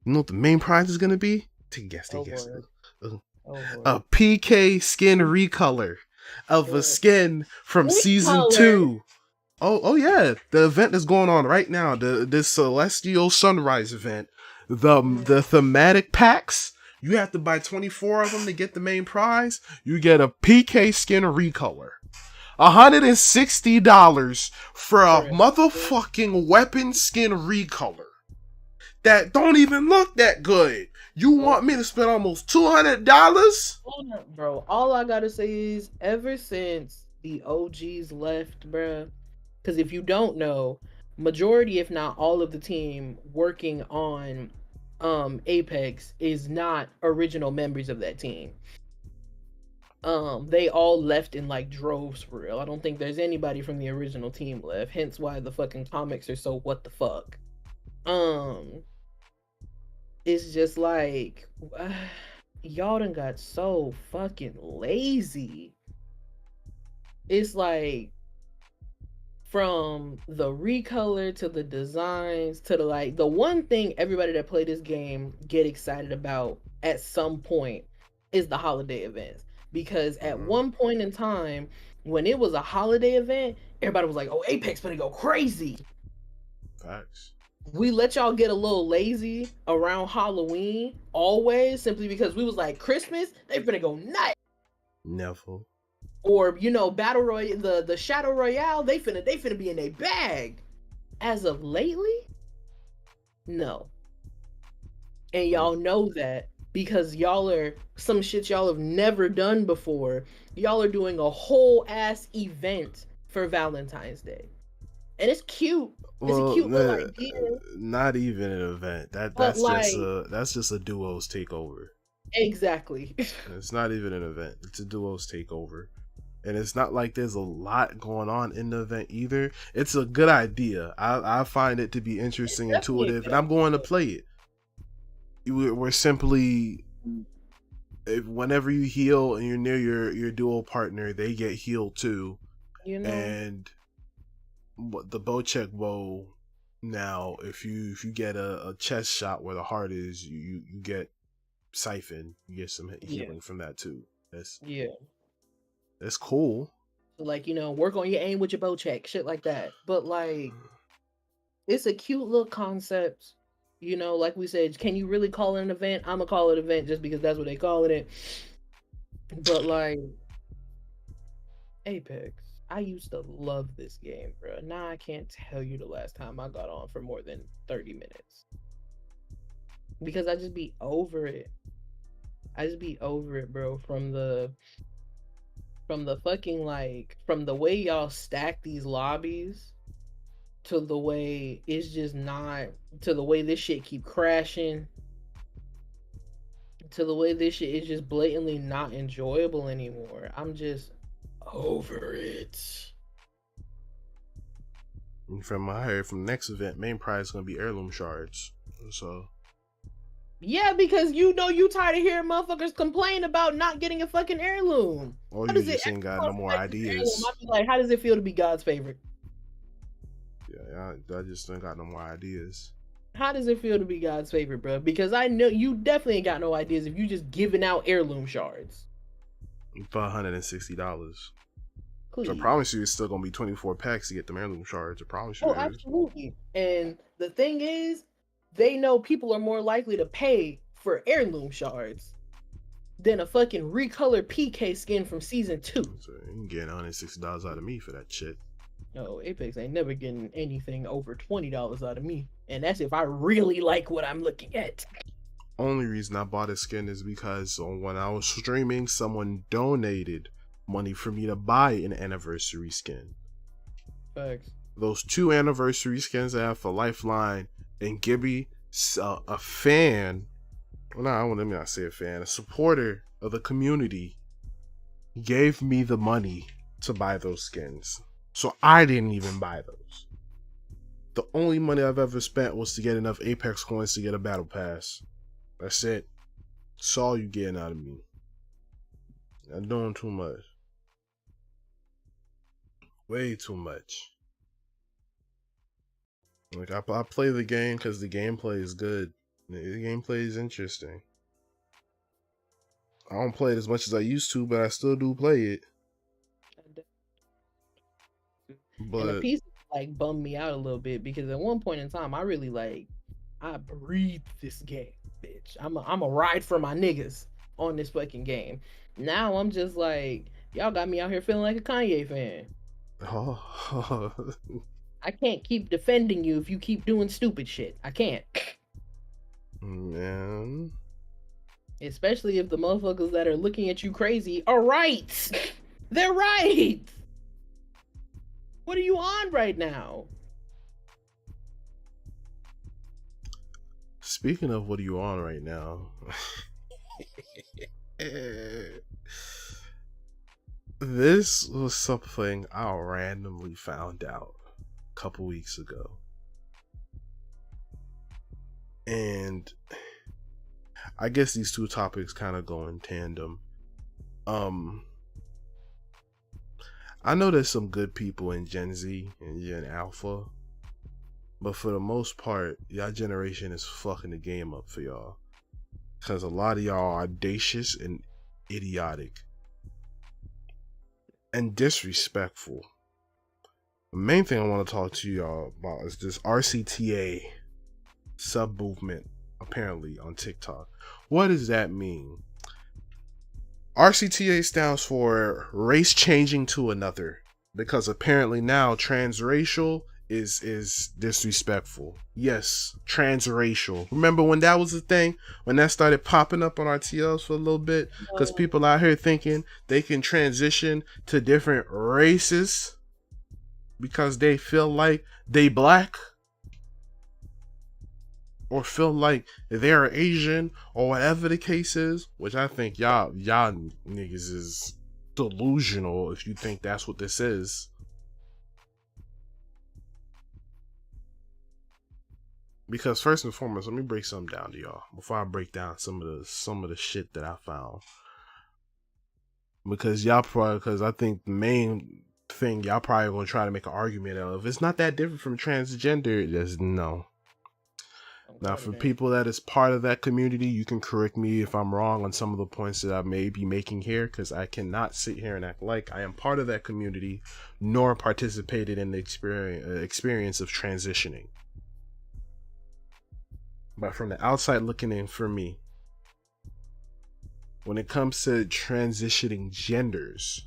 A: you know what the main prize is gonna be? Take a guess. A PK skin recolor of a skin from season 2. Oh yeah, the event is going on right now. This Celestial Sunrise event. The thematic packs. You have to buy 24 of them to get the main prize. You get a PK skin recolor. $160 for a motherfucking weapon skin recolor that don't even look that good. You want me to spend almost $200?
B: Bro, all I gotta say is ever since the OGs left, bruh, because if you don't know, majority, if not all of the team working on Apex is not original members of that team. They all left in like droves for real. I don't think there's anybody from the original team left, hence why the fucking comics are so what the fuck. It's just like y'all done got so fucking lazy. It's like from the recolor to the designs to the one thing everybody that play this game get excited about at some point is the holiday events, because at one point in time when it was a holiday event, everybody was like, oh, Apex gonna go crazy.
A: Facts.
B: We let y'all get a little lazy around Halloween always, simply because we was like, Christmas, they finna go nuts.
A: Never.
B: Or, you know, Battle Royale, the Shadow Royale, they finna be in a bag. As of lately, no. And y'all know that because y'all are some shit y'all have never done before. Y'all are doing a whole ass event for Valentine's Day. And it's cute. It's a cute little idea.
A: Not even an event. That's just a duos takeover.
B: Exactly.
A: It's not even an event. It's a duos takeover. And it's not like there's a lot going on in the event either. It's a good idea. I find it to be interesting, intuitive, and I'm going to play it. We're simply, whenever you heal and you're near your duo partner, they get healed too.
B: You know?
A: And the bow check bow now, if you get a chest shot where the heart is, you get siphon. You get some healing from that too. That's cool.
B: Like, you know, work on your aim with your bow check, shit like that. But like, it's a cute little concept. You know, like we said, can you really call it an event? I'm gonna call it an event just because that's what they call it. But like Apex, I used to love this game, bro. Now I can't tell you the last time I got on for more than 30 minutes because I just be over it. I just be over it, bro. From the fucking like from the way y'all stack these lobbies to the way it's just not to the way this shit keep crashing to the way this shit is just blatantly not enjoyable anymore. I'm just over it.
A: And from what I heard, from the next event, main prize is gonna be heirloom shards. So
B: Yeah, because you know you tired of hearing motherfuckers complain about not getting a fucking heirloom.
A: or
B: How
A: you
B: does it
A: just ain't got no more
B: heirloom?
A: ideas.
B: I be like, how does it feel to be God's favorite?
A: Yeah, I just ain't got no more ideas.
B: How does it feel to be God's favorite, bro? Because I know you definitely ain't got no ideas if you just giving out heirloom shards.
A: For $160.
B: Please.
A: So I promise you it's still gonna be 24 packs to get them heirloom shards. I promise you.
B: Oh, absolutely. And the thing is, they know people are more likely to pay for heirloom shards than a fucking recolored PK skin from season 2.
A: So you can get $160 out of me for that shit.
B: No, Apex ain't never getting anything over $20 out of me. And that's if I really like what I'm looking at.
A: Only reason I bought a skin is because when I was streaming, someone donated money for me to buy an anniversary skin.
B: Facts.
A: Those 2 anniversary skins I have for Lifeline and Gibby, a fan. Well, no, let me not say a fan. A supporter of the community gave me the money to buy those skins. So I didn't even buy those. The only money I've ever spent was to get enough Apex coins to get a battle pass. That's it. That's all you getting out of me. I'm doing too much. Way too much. Like I play the game because the gameplay is good. The gameplay is interesting. I don't play it as much as I used to, but I still do play it. But
B: and the piece like bummed me out a little bit because at one point in time I really I breathed this game, bitch. I'm a ride for my niggas on this fucking game. Now I'm just like, y'all got me out here feeling like a Kanye fan. I can't keep defending you if you keep doing stupid shit. I can't.
A: Man.
B: Especially if the motherfuckers that are looking at you crazy are right. They're right. What are you on right now?
A: Speaking of what are you on right now? This was something I randomly found out a couple weeks ago. And I guess these two topics kind of go in tandem. I know there's some good people in Gen Z and Gen Alpha, but for the most part, y'all generation is fucking the game up for y'all. Because a lot of y'all are audacious and idiotic and disrespectful. The main thing I want to talk to y'all about is this RCTA sub-movement, apparently, on TikTok. What does that mean? RCTA stands for race changing to another, because apparently now transracial is disrespectful. Yes, transracial. Remember when that was a thing? When that started popping up on our TLs for a little bit? Because people out here thinking they can transition to different races because they feel like they black, or feel like they're Asian, or whatever the case is, which I think y'all niggas is delusional if you think that's what this is. Because first and foremost, let me break something down to y'all before I break down some of the shit that I found. Because I think the main thing y'all probably gonna try to make an argument of, it's not that different from transgender. Just no. Now, for people that is part of that community, you can correct me if I'm wrong on some of the points that I may be making here, because I cannot sit here and act like I am part of that community, nor participated in the experience of transitioning. But from the outside looking in, for me, when it comes to transitioning genders,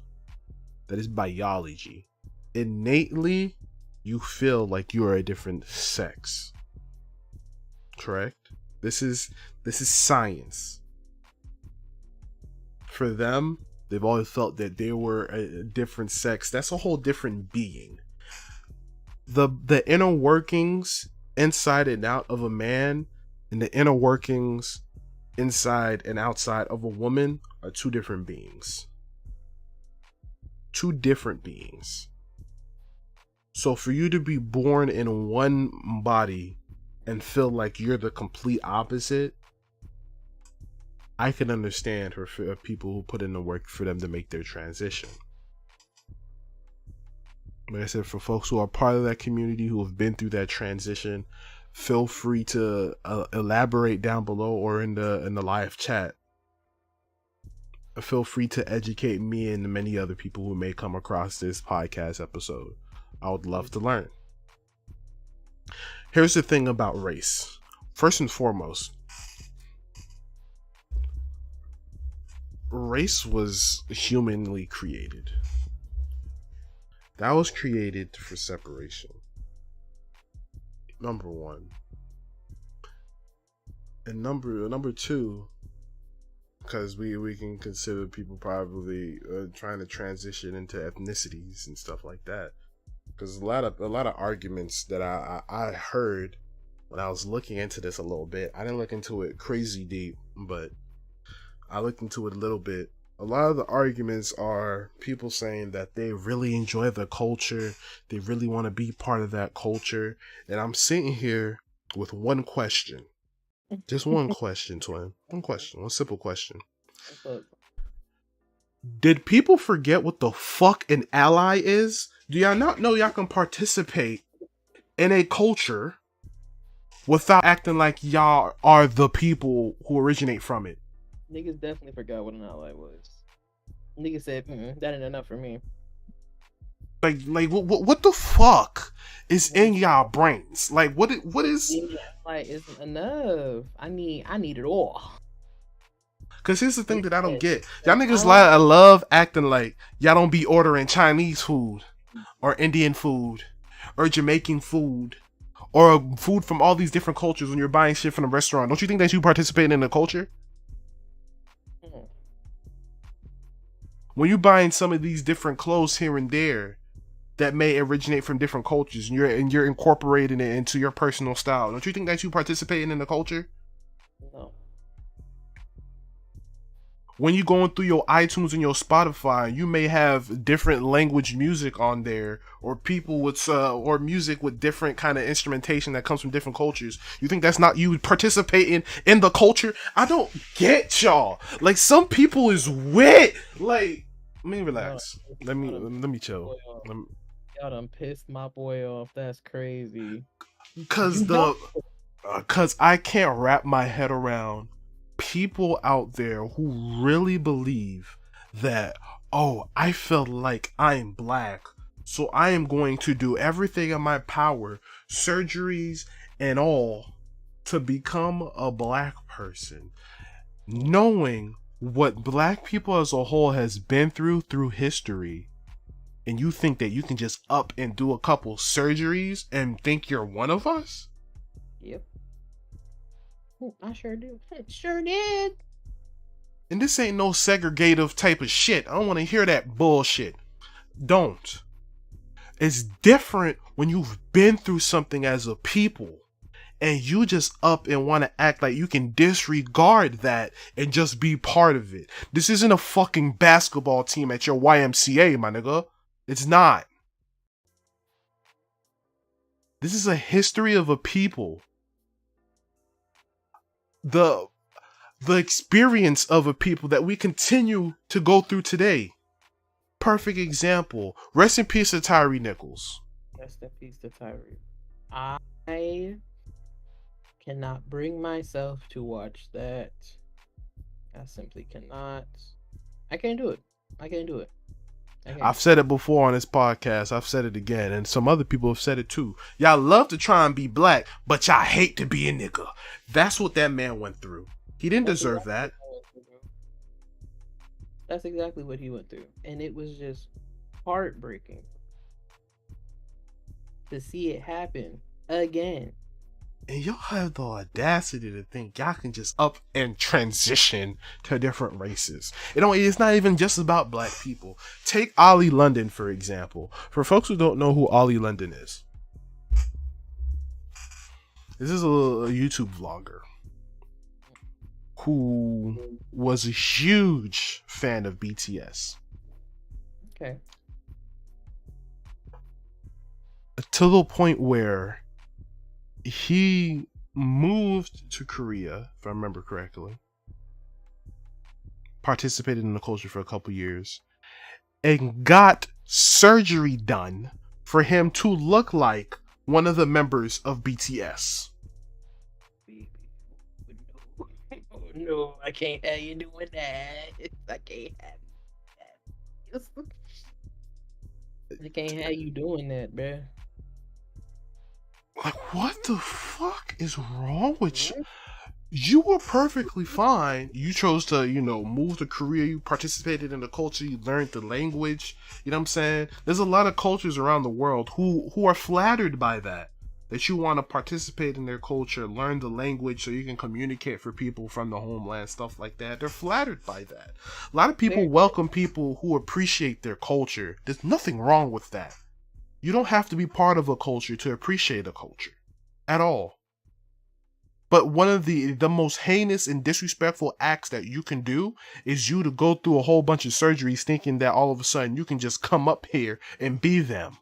A: that is biology. Innately, you feel like you are a different sex. Correct? This is science. For them, they've always felt that they were a different sex. That's a whole different being. The inner workings inside and out of a man and the inner workings inside and outside of a woman are two different beings. Two different beings. So for you to be born in one body and feel like you're the complete opposite, I can understand for people who put in the work for them to make their transition. Like I said, for folks who are part of that community, who have been through that transition, feel free to elaborate down below or in the live chat. Feel free to educate me and many other people who may come across this podcast episode. I would love to learn. Here's the thing about race. First and foremost, race was humanly created. That was created for separation. Number one. And number two, because we can consider people probably trying to transition into ethnicities and stuff like that. Because a lot of arguments that I heard when I was looking into this a little bit. I didn't look into it crazy deep, but I looked into it a little bit. A lot of the arguments are people saying that they really enjoy the culture. They really want to be part of that culture. And I'm sitting here with one question. Just one question, twin. One question. One simple question. Did people forget what the fuck an ally is? Do y'all not know y'all can participate in a culture without acting like y'all are the people who originate from it?
B: Niggas definitely forgot what an ally was. Niggas said, that ain't enough for me.
A: Like what the fuck is in y'all brains? Like, what is?
B: Like, isn't enough. I need it all.
A: Cause here's the thing that I don't get. Y'all niggas love acting like y'all don't be ordering Chinese food, or Indian food, or Jamaican food, or food from all these different cultures when you're buying shit from a restaurant. Don't you think that you participating in the culture? When you're buying some of these different clothes here and there that may originate from different cultures, and you're incorporating it into your personal style, don't you think that you participating in the culture?
B: No.
A: When you going through your iTunes and your Spotify, you may have different language music on there, or people with or music with different kind of instrumentation that comes from different cultures. You think that's not you participating in the culture? I don't get y'all. Like, some people is wet. Like, let me relax. Let me chill.
B: Y'all done pissed my boy off. That's crazy.
A: Cause I can't wrap my head around people out there who really believe that, oh, I feel like I'm black, so I am going to do everything in my power, surgeries and all, to become a black person, knowing what black people as a whole has been through history. And you think that you can just up and do a couple surgeries and think you're one of us?
B: Yep. I sure do. Sure did.
A: And this ain't no segregative type of shit. I don't want to hear that bullshit. Don't. It's different when you've been through something as a people and you just up and want to act like you can disregard that and just be part of it. This isn't a fucking basketball team at your YMCA, my nigga. It's not. This is a history of a people. The experience of a people that we continue to go through today. Perfect example. Rest in peace to Tyree Nichols.
B: Rest in peace to Tyree. I cannot bring myself to watch that. I simply cannot. I can't do it.
A: I've said it before on this podcast. I've said it again, and some other people have said it too. Y'all love to try and be black, but y'all hate to be a nigga. That's what that man went through. He didn't deserve that.
B: That's exactly what he went through. And it was just heartbreaking to see it happen again.
A: And y'all have the audacity to think y'all can just up and transition to different races. It's not even just about black people. Take Ollie London, for example. For folks who don't know who Ollie London is, this is a YouTube vlogger who was a huge fan of BTS.
B: Okay.
A: To the point where he moved to Korea, if I remember correctly, participated in the culture for a couple years, and got surgery done for him to look like one of the members of BTS.
B: No, I can't have you doing that. I can't have that. I can't have you doing that, bruh.
A: Like, what the fuck is wrong with you? You were perfectly fine. You chose to, move to Korea. You participated in the culture. You learned the language. You know what I'm saying? There's a lot of cultures around the world who are flattered by that you want to participate in their culture, learn the language so you can communicate for people from the homeland, stuff like that. They're flattered by that. A lot of people welcome people who appreciate their culture. There's nothing wrong with that. You don't have to be part of a culture to appreciate a culture at all. But one of the most heinous and disrespectful acts that you can do is you to go through a whole bunch of surgeries thinking that all of a sudden you can just come up here and be them.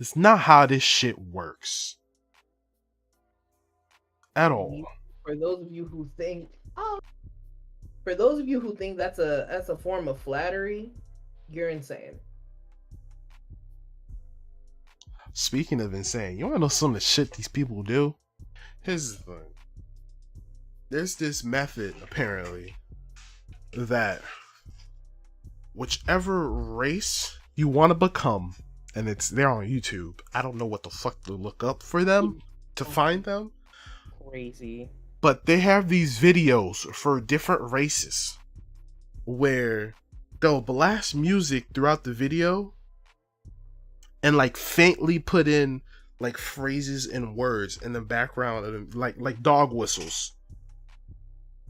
A: It's not how this shit works. At all.
B: For those of you who think that's a form of flattery, you're insane.
A: Speaking of insane, you wanna know some of the shit these people do? Here's the thing. There's this method, apparently, that whichever race you want to become, and it's there on YouTube. I don't know what the fuck to look up for them to find them.
B: Crazy.
A: But they have these videos for different races where they'll blast music throughout the video and like faintly put in like phrases and words in the background of like dog whistles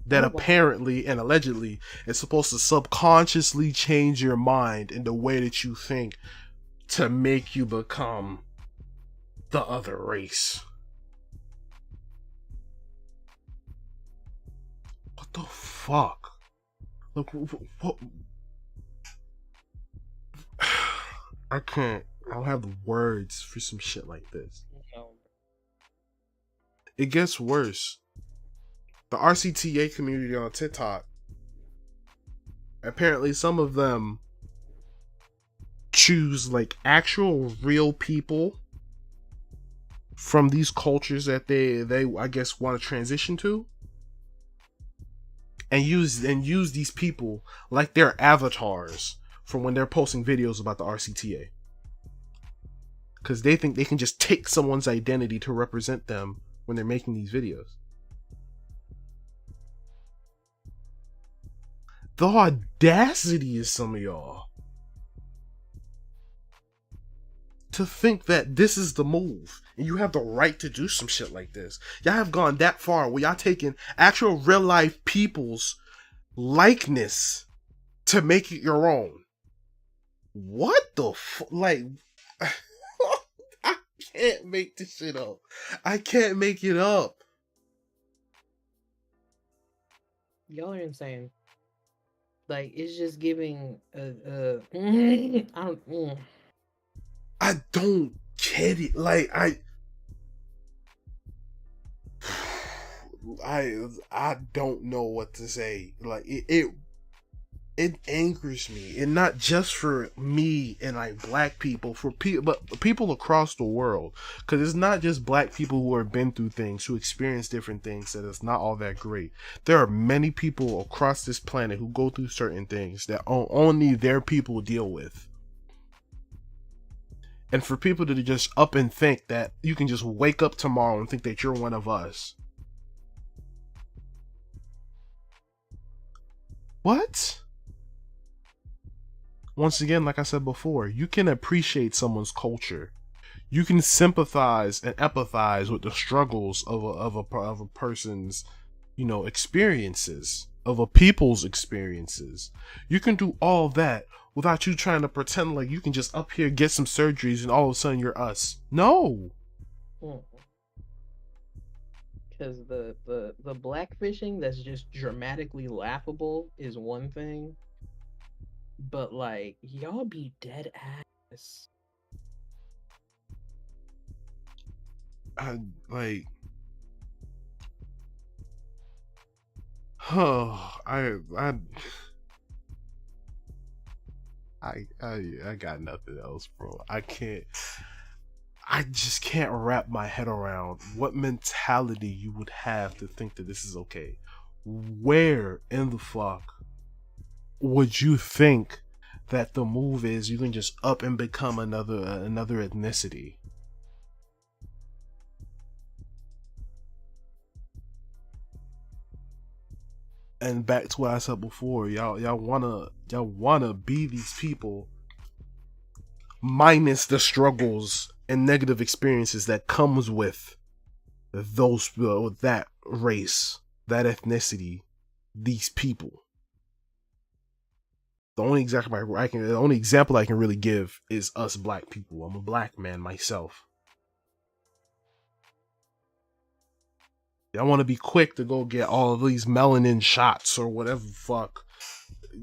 A: that apparently and allegedly is supposed to subconsciously change your mind in the way that you think to make you become the other race. What the fuck? Look, what? I can't. I don't have the words for some shit like this. It gets worse. The RCTA community on TikTok, apparently some of them choose like actual real people from these cultures that they I guess want to transition to, and use these people like their avatars for when they're posting videos about the RCTA, because they think they can just take someone's identity to represent them when they're making these videos. The audacity is some of y'all to think that this is the move and you have the right to do some shit like this. Y'all have gone that far where y'all taking actual real life people's likeness to make it your own. What the like I can't make this shit up. I can't make it up.
B: Y'all are insane. Like, it's just giving I
A: don't get it. Like I don't know what to say. Like it it angers me, and not just for me and like black people, for people, but people across the world, because it's not just black people who have been through things, who experience different things that it's not all that great. There are many people across this planet who go through certain things that only their people deal with. And for people to just up and think that you can just wake up tomorrow and think that you're one of us. What? Once again, like I said before, you can appreciate someone's culture. You can sympathize and empathize with the struggles of a person's, experiences, of a people's experiences. You can do all that without you trying to pretend like you can just up here get some surgeries and all of a sudden you're us. No.
B: Because the blackfishing that's just dramatically laughable is one thing. But like, y'all be dead ass.
A: I got nothing else, bro. I just can't wrap my head around what mentality you would have to think that this is okay. Where in the fuck would you think that the move is you can just up and become another ethnicity? And back to what I said before, y'all wanna be these people minus the struggles and negative experiences that comes with with that race, that ethnicity, these people. The only example I can really give is us black people. I'm a black man myself. I want to be quick to go get all of these melanin shots or whatever the fuck,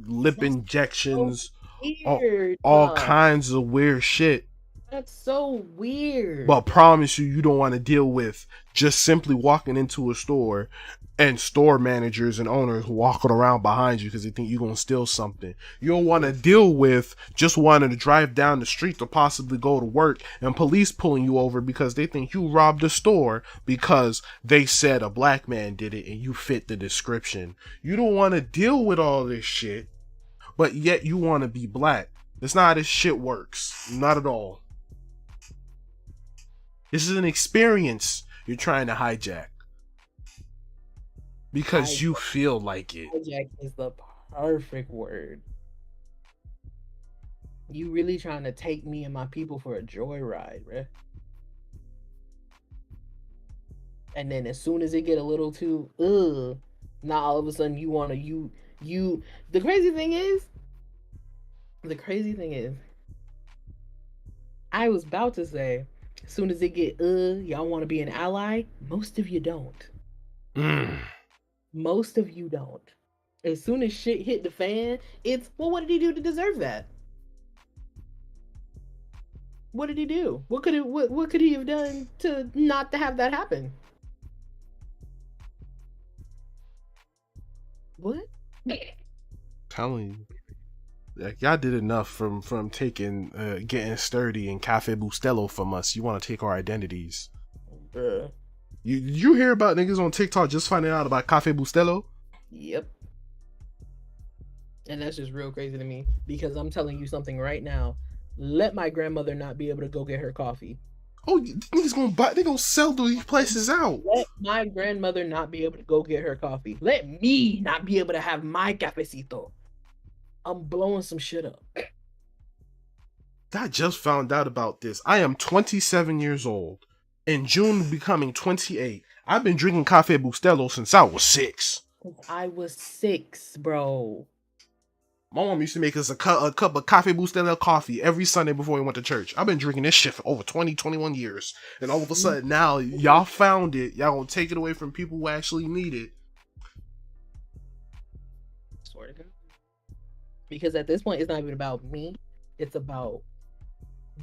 A: lip injections,
B: so weird,
A: all kinds of weird shit.
B: That's so weird.
A: But I promise you don't want to deal with just simply walking into a store and store managers and owners walking around behind you because they think you're going to steal something. You don't want to deal with just wanting to drive down the street to possibly go to work and police pulling you over because they think you robbed the store because they said a black man did it and you fit the description. You don't want to deal with all this shit, but yet you want to be black. That's not how this shit works. Not at all. This is an experience you're trying to hijack. Because you feel like it.
B: Hijack is the perfect word. You really trying to take me and my people for a joyride, bruh. And then as soon as it get a little too, now all of a sudden you want to, you. The crazy thing is, I was about to say, as soon as it get, y'all want to be an ally. Most of you don't. Most of you don't. As soon as shit hit the fan, it's, well, what did he do to deserve that? What did he do? What could he have done to not to have that happen? What?
A: Telling you. Like, y'all did enough from taking getting sturdy and Cafe Bustelo from us. You want to take our identities. You hear about niggas on TikTok just finding out about Cafe Bustelo?
B: Yep. And that's just real crazy to me because I'm telling you something right now. Let my grandmother not be able to go get her coffee.
A: Oh, niggas they gonna sell these places out.
B: Let my grandmother not be able to go get her coffee. Let me not be able to have my cafecito. I'm blowing some shit up.
A: I just found out about this. I am 27 years old. In June, becoming 28. I've been drinking Cafe Bustelo since I was 6.
B: I was 6, bro.
A: My mom used to make us a cup of Cafe Bustelo coffee every Sunday before we went to church. I've been drinking this shit for over 21 years. And all of a sudden, now, y'all found it. Y'all gonna take it away from people who actually need it.
B: Swear to God. Because at this point, it's not even about me. It's about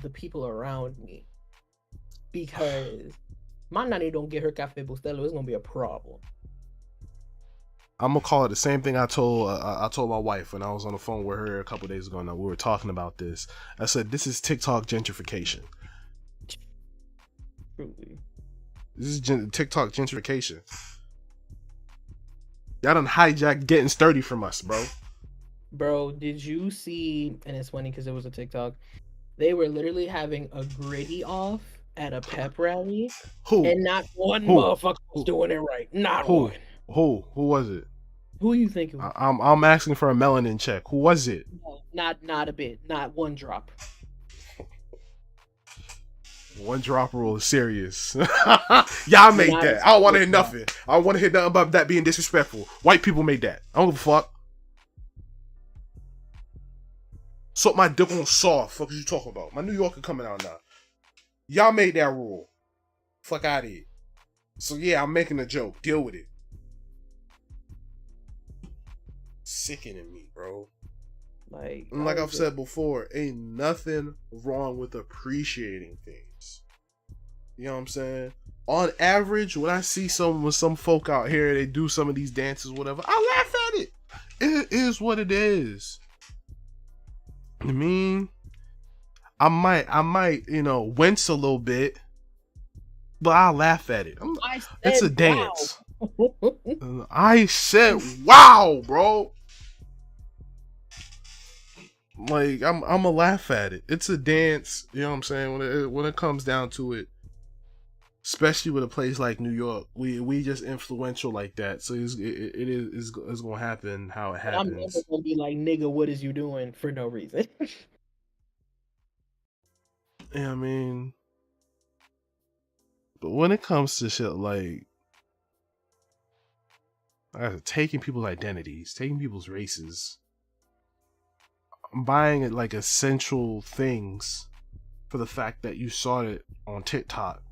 B: the people around me. Because my nanny don't get her Cafe Bustelo, it's gonna be a problem.
A: I'm gonna call it the same thing I told my wife when I was on the phone with her a couple days ago. Now we were talking about this. I said this is TikTok gentrification.
B: Truly.
A: This is TikTok gentrification. Y'all done hijacked getting sturdy from us, bro.
B: Bro, did you see? And it's funny because it was a TikTok. They were literally having a gritty off at a pep rally.
A: Who?
B: And not one motherfucker was doing it right. Not one.
A: Who was it?
B: Who you think it was?
A: I'm asking for a melanin check. Who was it?
B: No, not a bit. Not one drop.
A: One drop rule is serious. Y'all made that. I don't want to hear nothing. I don't want to hear nothing about that being disrespectful. White people made that. I don't give a fuck. Suck my dick on soft. Fuck is you talking about? My New Yorker coming out now. Y'all made that rule. Fuck out of here. So yeah, I'm making a joke. Deal with it. Sickening me, bro. Like I've said before, ain't nothing wrong with appreciating things. You know what I'm saying? On average, when I see some folk out here, they do some of these dances, whatever, I laugh at it. It is what it is. I mean, I might, wince a little bit, but I'll laugh at it. It's a dance. Wow. I said, wow, bro. Like, I'm gonna laugh at it. It's a dance, you know what I'm saying? When it comes down to it, especially with a place like New York, we just influential like that. So it's gonna happen how it happens.
B: I'm never gonna be like, nigga, what is you doing for no reason?
A: Yeah, I mean, but when it comes to shit like taking people's identities, taking people's races, buying it like essential things for the fact that you saw it on TikTok,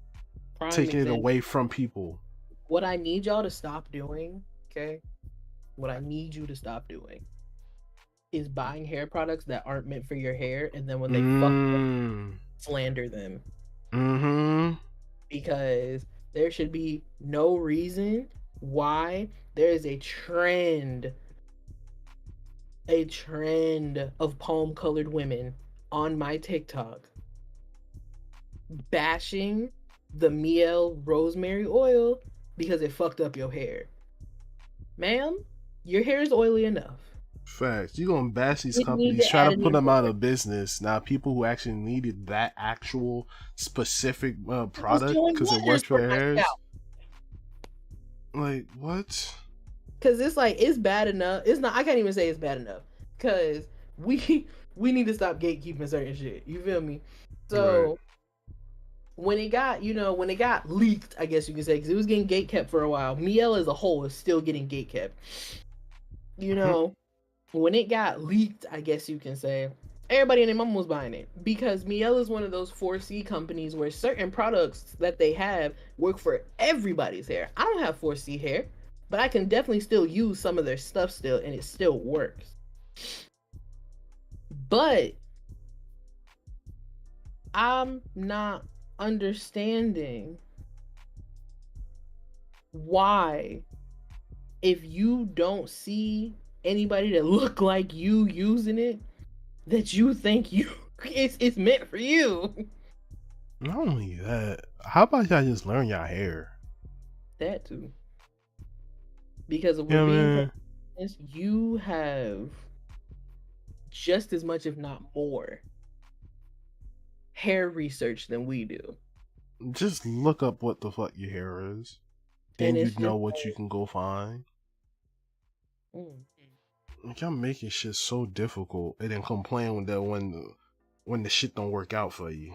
A: taking it away from people.
B: What I need y'all to stop doing, okay? What I need you to stop doing is buying hair products that aren't meant for your hair, and then when they fuck them, slander them.
A: Mm-hmm.
B: Because there should be no reason why there is a trend of palm-colored women on my TikTok bashing the Miel rosemary oil because it fucked up your hair. Ma'am, your hair is oily enough.
A: Facts. You gonna bash these companies, try to put them out of business. Now, people who actually needed that actual specific product because it works for their hairs. Like, what?
B: Because it's like, it's bad enough. It's not, I can't even say it's bad enough. Because we need to stop gatekeeping certain shit. You feel me? So, right. when it got leaked, I guess you can say, because it was getting gatekept for a while. Miel as a whole is still getting gatekept. When it got leaked, I guess you can say, everybody and their mom was buying it. Because Miel is one of those 4C companies where certain products that they have work for everybody's hair. I don't have 4C hair, but I can definitely still use some of their stuff still, and it still works. But I'm not understanding why, if you don't see anybody that look like you using it, that you think it's meant for you.
A: Not only that, how about y'all just learn y'all hair?
B: That too. Because of being you have just as much, if not more, hair research than we do.
A: Just look up what the fuck your hair is. Then you'd know what you can go find. Like, y'all making shit so difficult and then complain when the shit don't work out for you.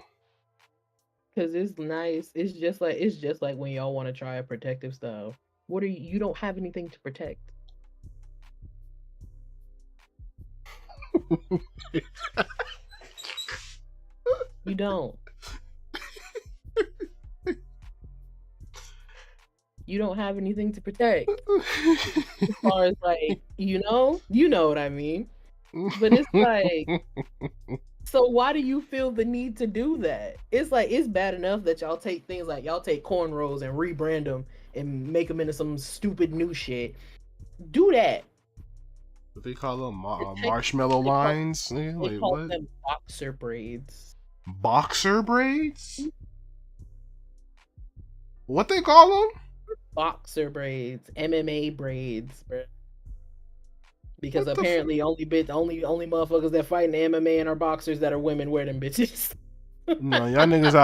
B: Cause it's nice. It's just like when y'all want to try a protective style. What are you don't have anything to protect. You don't. You don't have anything to protect. As far as like, you know what I mean. But it's like, so why do you feel the need to do that? It's like, it's bad enough that y'all take things like, y'all take cornrows and rebrand them and make them into some stupid new shit. Do that.
A: What they call them?
B: Protect-
A: Marshmallow
B: They call,
A: lines? Nigga,
B: they
A: like
B: call
A: what?
B: them boxer braids.
A: Boxer braids? What they call them?
B: Boxer braids, MMA braids, bro. Because
A: What the
B: apparently only motherfuckers that fight in MMA and are boxers that are women wear them bitches.
A: No, y'all niggas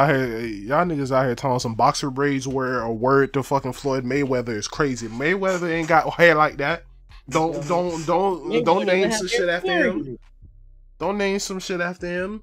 A: out here telling some boxer braids where a word to fucking Floyd Mayweather is crazy. Mayweather ain't got hair like that. Don't name some shit after him. Don't name some shit after him.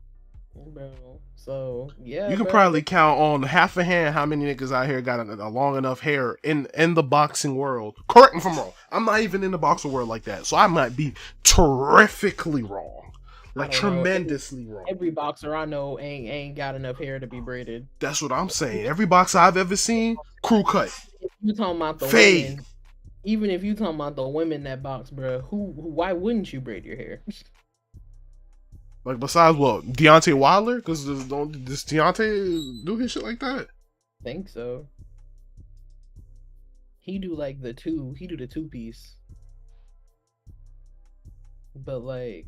B: Bro. So yeah,
A: You can
B: bro.
A: probably count on half a hand how many niggas out here got a long enough hair in the boxing world. Correct me if I'm wrong. I'm not even in the boxing world like that, so I might be terrifically wrong, like tremendously wrong.
B: Every boxer I know ain't got enough hair to be braided.
A: That's what I'm saying. Every boxer I've ever seen, crew cut.
B: If you talking about the
A: fade.
B: Women, even if you talking about the women that box, bro, why wouldn't you braid your hair?
A: Like besides what, Deontay Wilder? Because does Deontay do his shit like that?
B: I think so. He do the two piece. But like,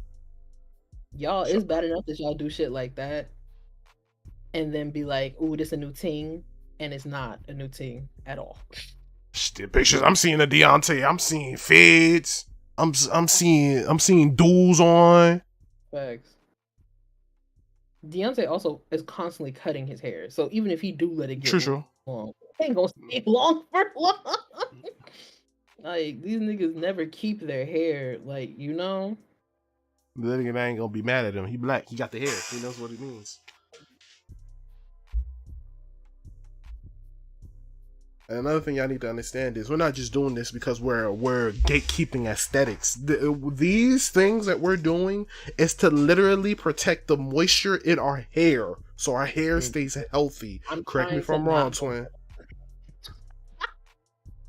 B: y'all, it's bad enough that y'all do shit like that, and then be like, "Ooh, this a new ting," and it's not a new ting at all.
A: Shit, pictures. I'm seeing a Deontay. I'm seeing fades. I'm seeing duels on.
B: Facts. Deontay also is constantly cutting his hair, so even if he do let it get long, it ain't gonna stay long for long. Like, these niggas never keep their hair, like, you know.
A: The nigga ain't gonna be mad at him. He black. He got the hair. He knows what it means. And another thing y'all need to understand is we're not just doing this because we're gatekeeping aesthetics. These things that we're doing is to literally protect the moisture in our hair, so our hair stays healthy. Correct me if I'm wrong, twin.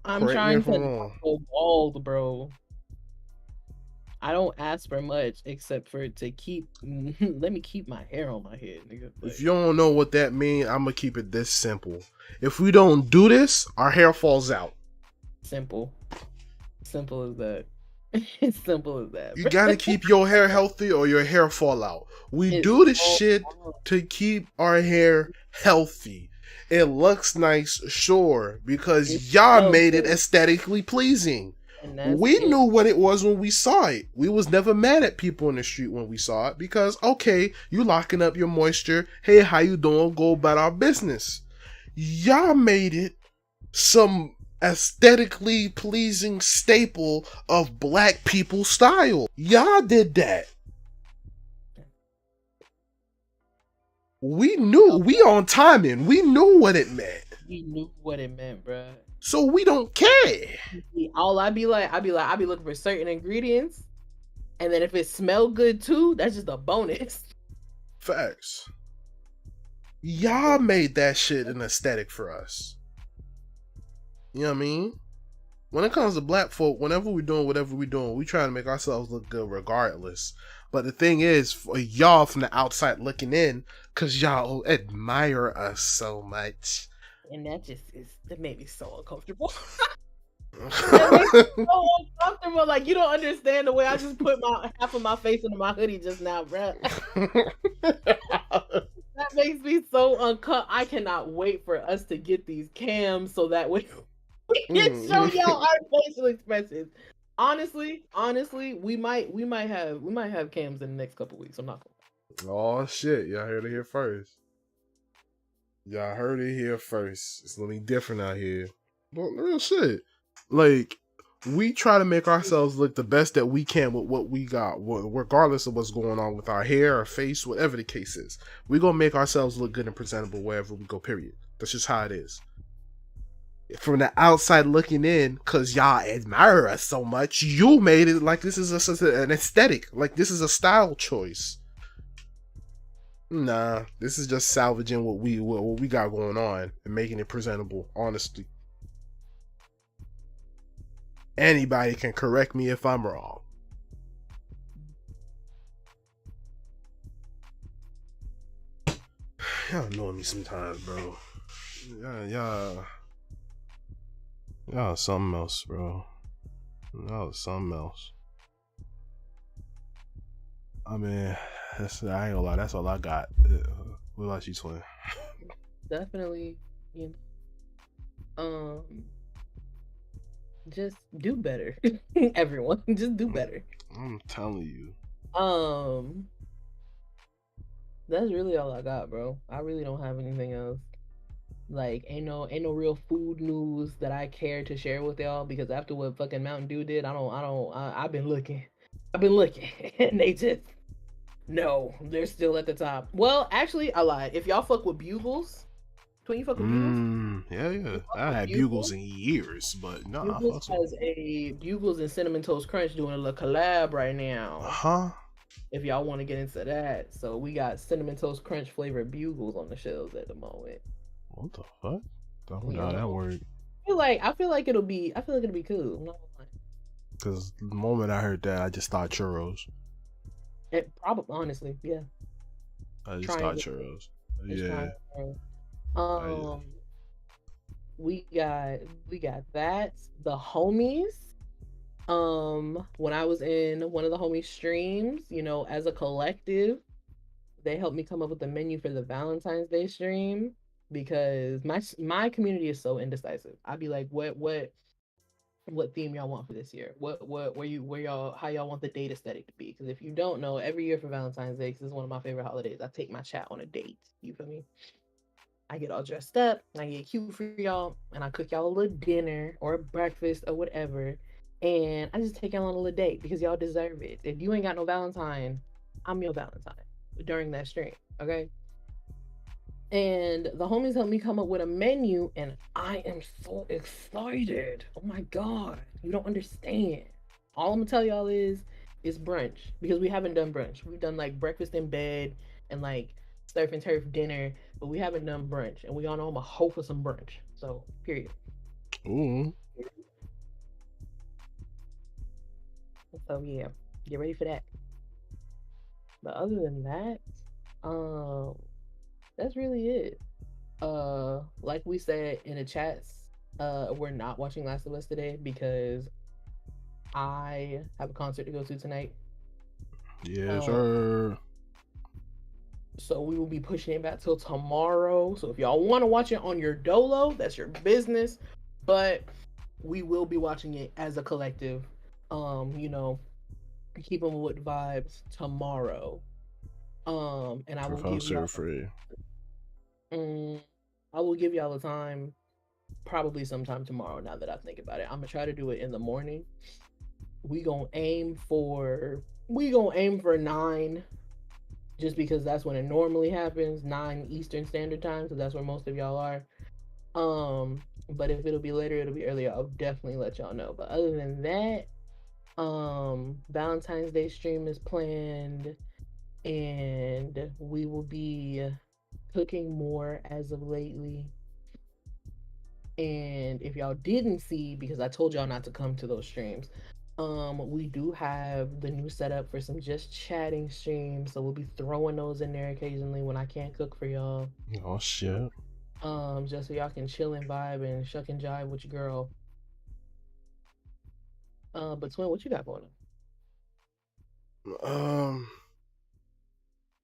B: I'm trying to not go bald, bro. I don't ask for much except for it to keep. Let me keep my hair on my head, nigga. Like,
A: if you don't know what that means, I'm gonna keep it this simple. If we don't do this, our hair falls out.
B: Simple as that. It's simple as that.
A: You gotta keep your hair healthy or your hair fall out. We do this shit to keep our hair healthy. It looks nice, sure, because y'all made it aesthetically pleasing. We knew what it was when we saw it. We was never mad at people in the street when we saw it because, okay, you locking up your moisture. Hey, how you doing? Go about our business. Y'all made it some aesthetically pleasing staple of black people style. Y'all did that. We knew. We on timing. We knew what it meant.
B: We knew what it meant, bruh.
A: So we don't care.
B: All I be looking for certain ingredients, and then if it smell good too, that's just a bonus.
A: Facts. Y'all made that shit an aesthetic for us. You know what I mean? When it comes to black folk, whenever we're doing whatever we're doing, we try to make ourselves look good regardless. But the thing is, for y'all from the outside looking in, because y'all admire us so much.
B: And that made me so uncomfortable. That makes me so uncomfortable. Like, you don't understand the way I just put half of my face into my hoodie just now, bro. That makes me so uncomfortable. I cannot wait for us to get these cams so that we can show y'all our facial expressions. Honestly, we might have cams in the next couple weeks. I'm not gonna.
A: Oh shit! Y'all heard it here first. Y'all heard it here first. It's gonna be different out here. But real shit. Like, we try to make ourselves look the best that we can with what we got, regardless of what's going on with our hair, our face, whatever the case is. We're gonna make ourselves look good and presentable wherever we go, period. That's just how it is. From the outside looking in, because y'all admire us so much, you made it like this is an aesthetic. Like, this is a style choice. Nah, this is just salvaging what we got going on and making it presentable, honestly. Anybody can correct me if I'm wrong. Y'all annoy me sometimes, bro. Y'all something else, bro. No, something else. I mean, I ain't gonna lie, that's all I got. What about you, twin?
B: Definitely, you know, just do better. Everyone, just do better.
A: I'm telling you.
B: Um, that's really all I got, bro. I really don't have anything else. Like, ain't no real food news that I care to share with y'all because after what fucking Mountain Dew did, I've been looking, and they just no, they're still at the top. Well, actually, I lied. If y'all fuck with Bugles, Twin, you fuck with Bugles?
A: Yeah.
B: You fuck
A: I
B: with
A: had Bugles
B: Bugles?
A: in years, but nah,
B: Bugles
A: fuck some.
B: has a Bugles and Cinnamon Toast Crunch doing a little collab right now.
A: Huh?
B: If y'all want to get into that, so we got Cinnamon Toast Crunch flavored Bugles on the shelves at the moment.
A: What the fuck? Don't
B: You
A: know that
B: know,
A: word.
B: I feel like it'll be cool. I'm not gonna lie.
A: Because the moment I heard that, I just thought churros.
B: It probably, honestly, yeah.
A: I just thought
B: Trying
A: churros.
B: it's
A: Yeah.
B: trying.
A: I,
B: Um, we got that. The homies. When I was in one of the homies streams, as a collective, they helped me come up with the menu for the Valentine's Day stream because my community is so indecisive. I'd be like, what theme y'all want for this year? Where y'all how y'all want the date aesthetic to be? Because if you don't know, every year for Valentine's Day, because it's one of my favorite holidays, I take my chat on a date. You feel me? I get all dressed up, I get cute for y'all, and I cook y'all a little dinner or a breakfast or whatever. And I just take y'all on a little date because y'all deserve it. If you ain't got no Valentine, I'm your Valentine during that stream. Okay. And the homies helped me come up with a menu, and I am so excited. Oh my god, you don't understand. All I'm gonna tell y'all is brunch because we haven't done brunch. We've done like breakfast in bed and like surf and turf dinner, but we haven't done brunch, and we all know I'm a hoe for some brunch. So period.
A: ooh.
B: So yeah, get ready for that. But other than that, um, that's really it. Like we said in the chats, we're not watching Last of Us today because I have a concert to go to tonight.
A: Yes,
B: Um,
A: sir.
B: so we will be pushing it back till tomorrow. So if y'all want to watch it on your dolo, that's your business. But we will be watching it as a collective. You know, keep them with vibes tomorrow. And I will give
A: Professor
B: y'all.
A: Free.
B: Um, I will give y'all the time probably sometime tomorrow. Now that I think about it, I'm gonna try to do it in the morning. We gonna aim for 9, just because that's when it normally happens, 9 Eastern Standard Time, so that's where most of y'all are. But if it'll be later, it'll be earlier. I'll definitely let y'all know. But other than that, Valentine's Day stream is planned, and we will be cooking more as of lately. And if y'all didn't see, because I told y'all not to come to those streams, we do have the new setup for some just chatting streams. So we'll be throwing those in there occasionally when I can't cook for y'all.
A: Oh shit.
B: Just so y'all can chill and vibe and shuck and jive with your girl. But Twin, what you got going
A: Um,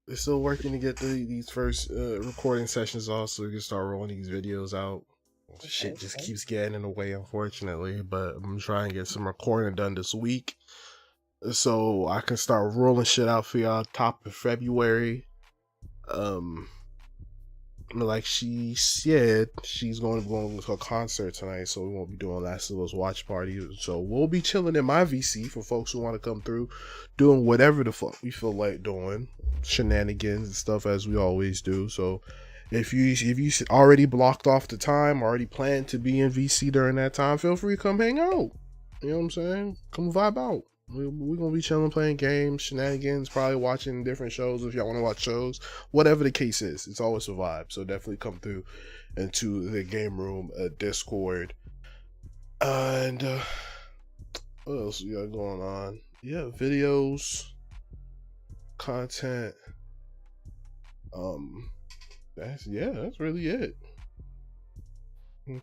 A: we're still working to get these first recording sessions off so we can start rolling these videos out.
B: on?
A: Shit
B: Okay,
A: just
B: okay.
A: keeps getting in the way, unfortunately. But I'm trying to get some recording done this week so I can start rolling shit out for y'all top of February. Like she said, she's going to a concert tonight, so we won't be doing Last of Us watch party. So we'll be chilling in my VC for folks who want to come through, doing whatever the fuck we feel like doing, shenanigans and stuff as we always do. So if you already blocked off the time, already planned to be in VC during that time, feel free to come hang out. You know what I'm saying? Come vibe out. We're gonna be chilling, playing games, shenanigans, probably watching different shows if y'all want to watch shows. Whatever the case is, it's always a vibe. So definitely come through into the game room, Discord, and what else we got going on? Yeah, videos, content. That's really it.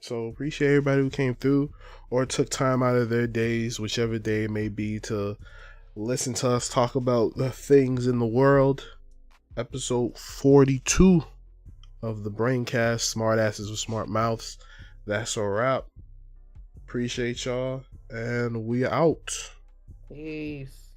A: So appreciate everybody who came through or took time out of their days, whichever day it may be, to listen to us talk about the things in the world. Episode 42 of the Braincast, Smart Asses with Smart Mouths. That's a wrap. Appreciate y'all, and we out.
B: Peace.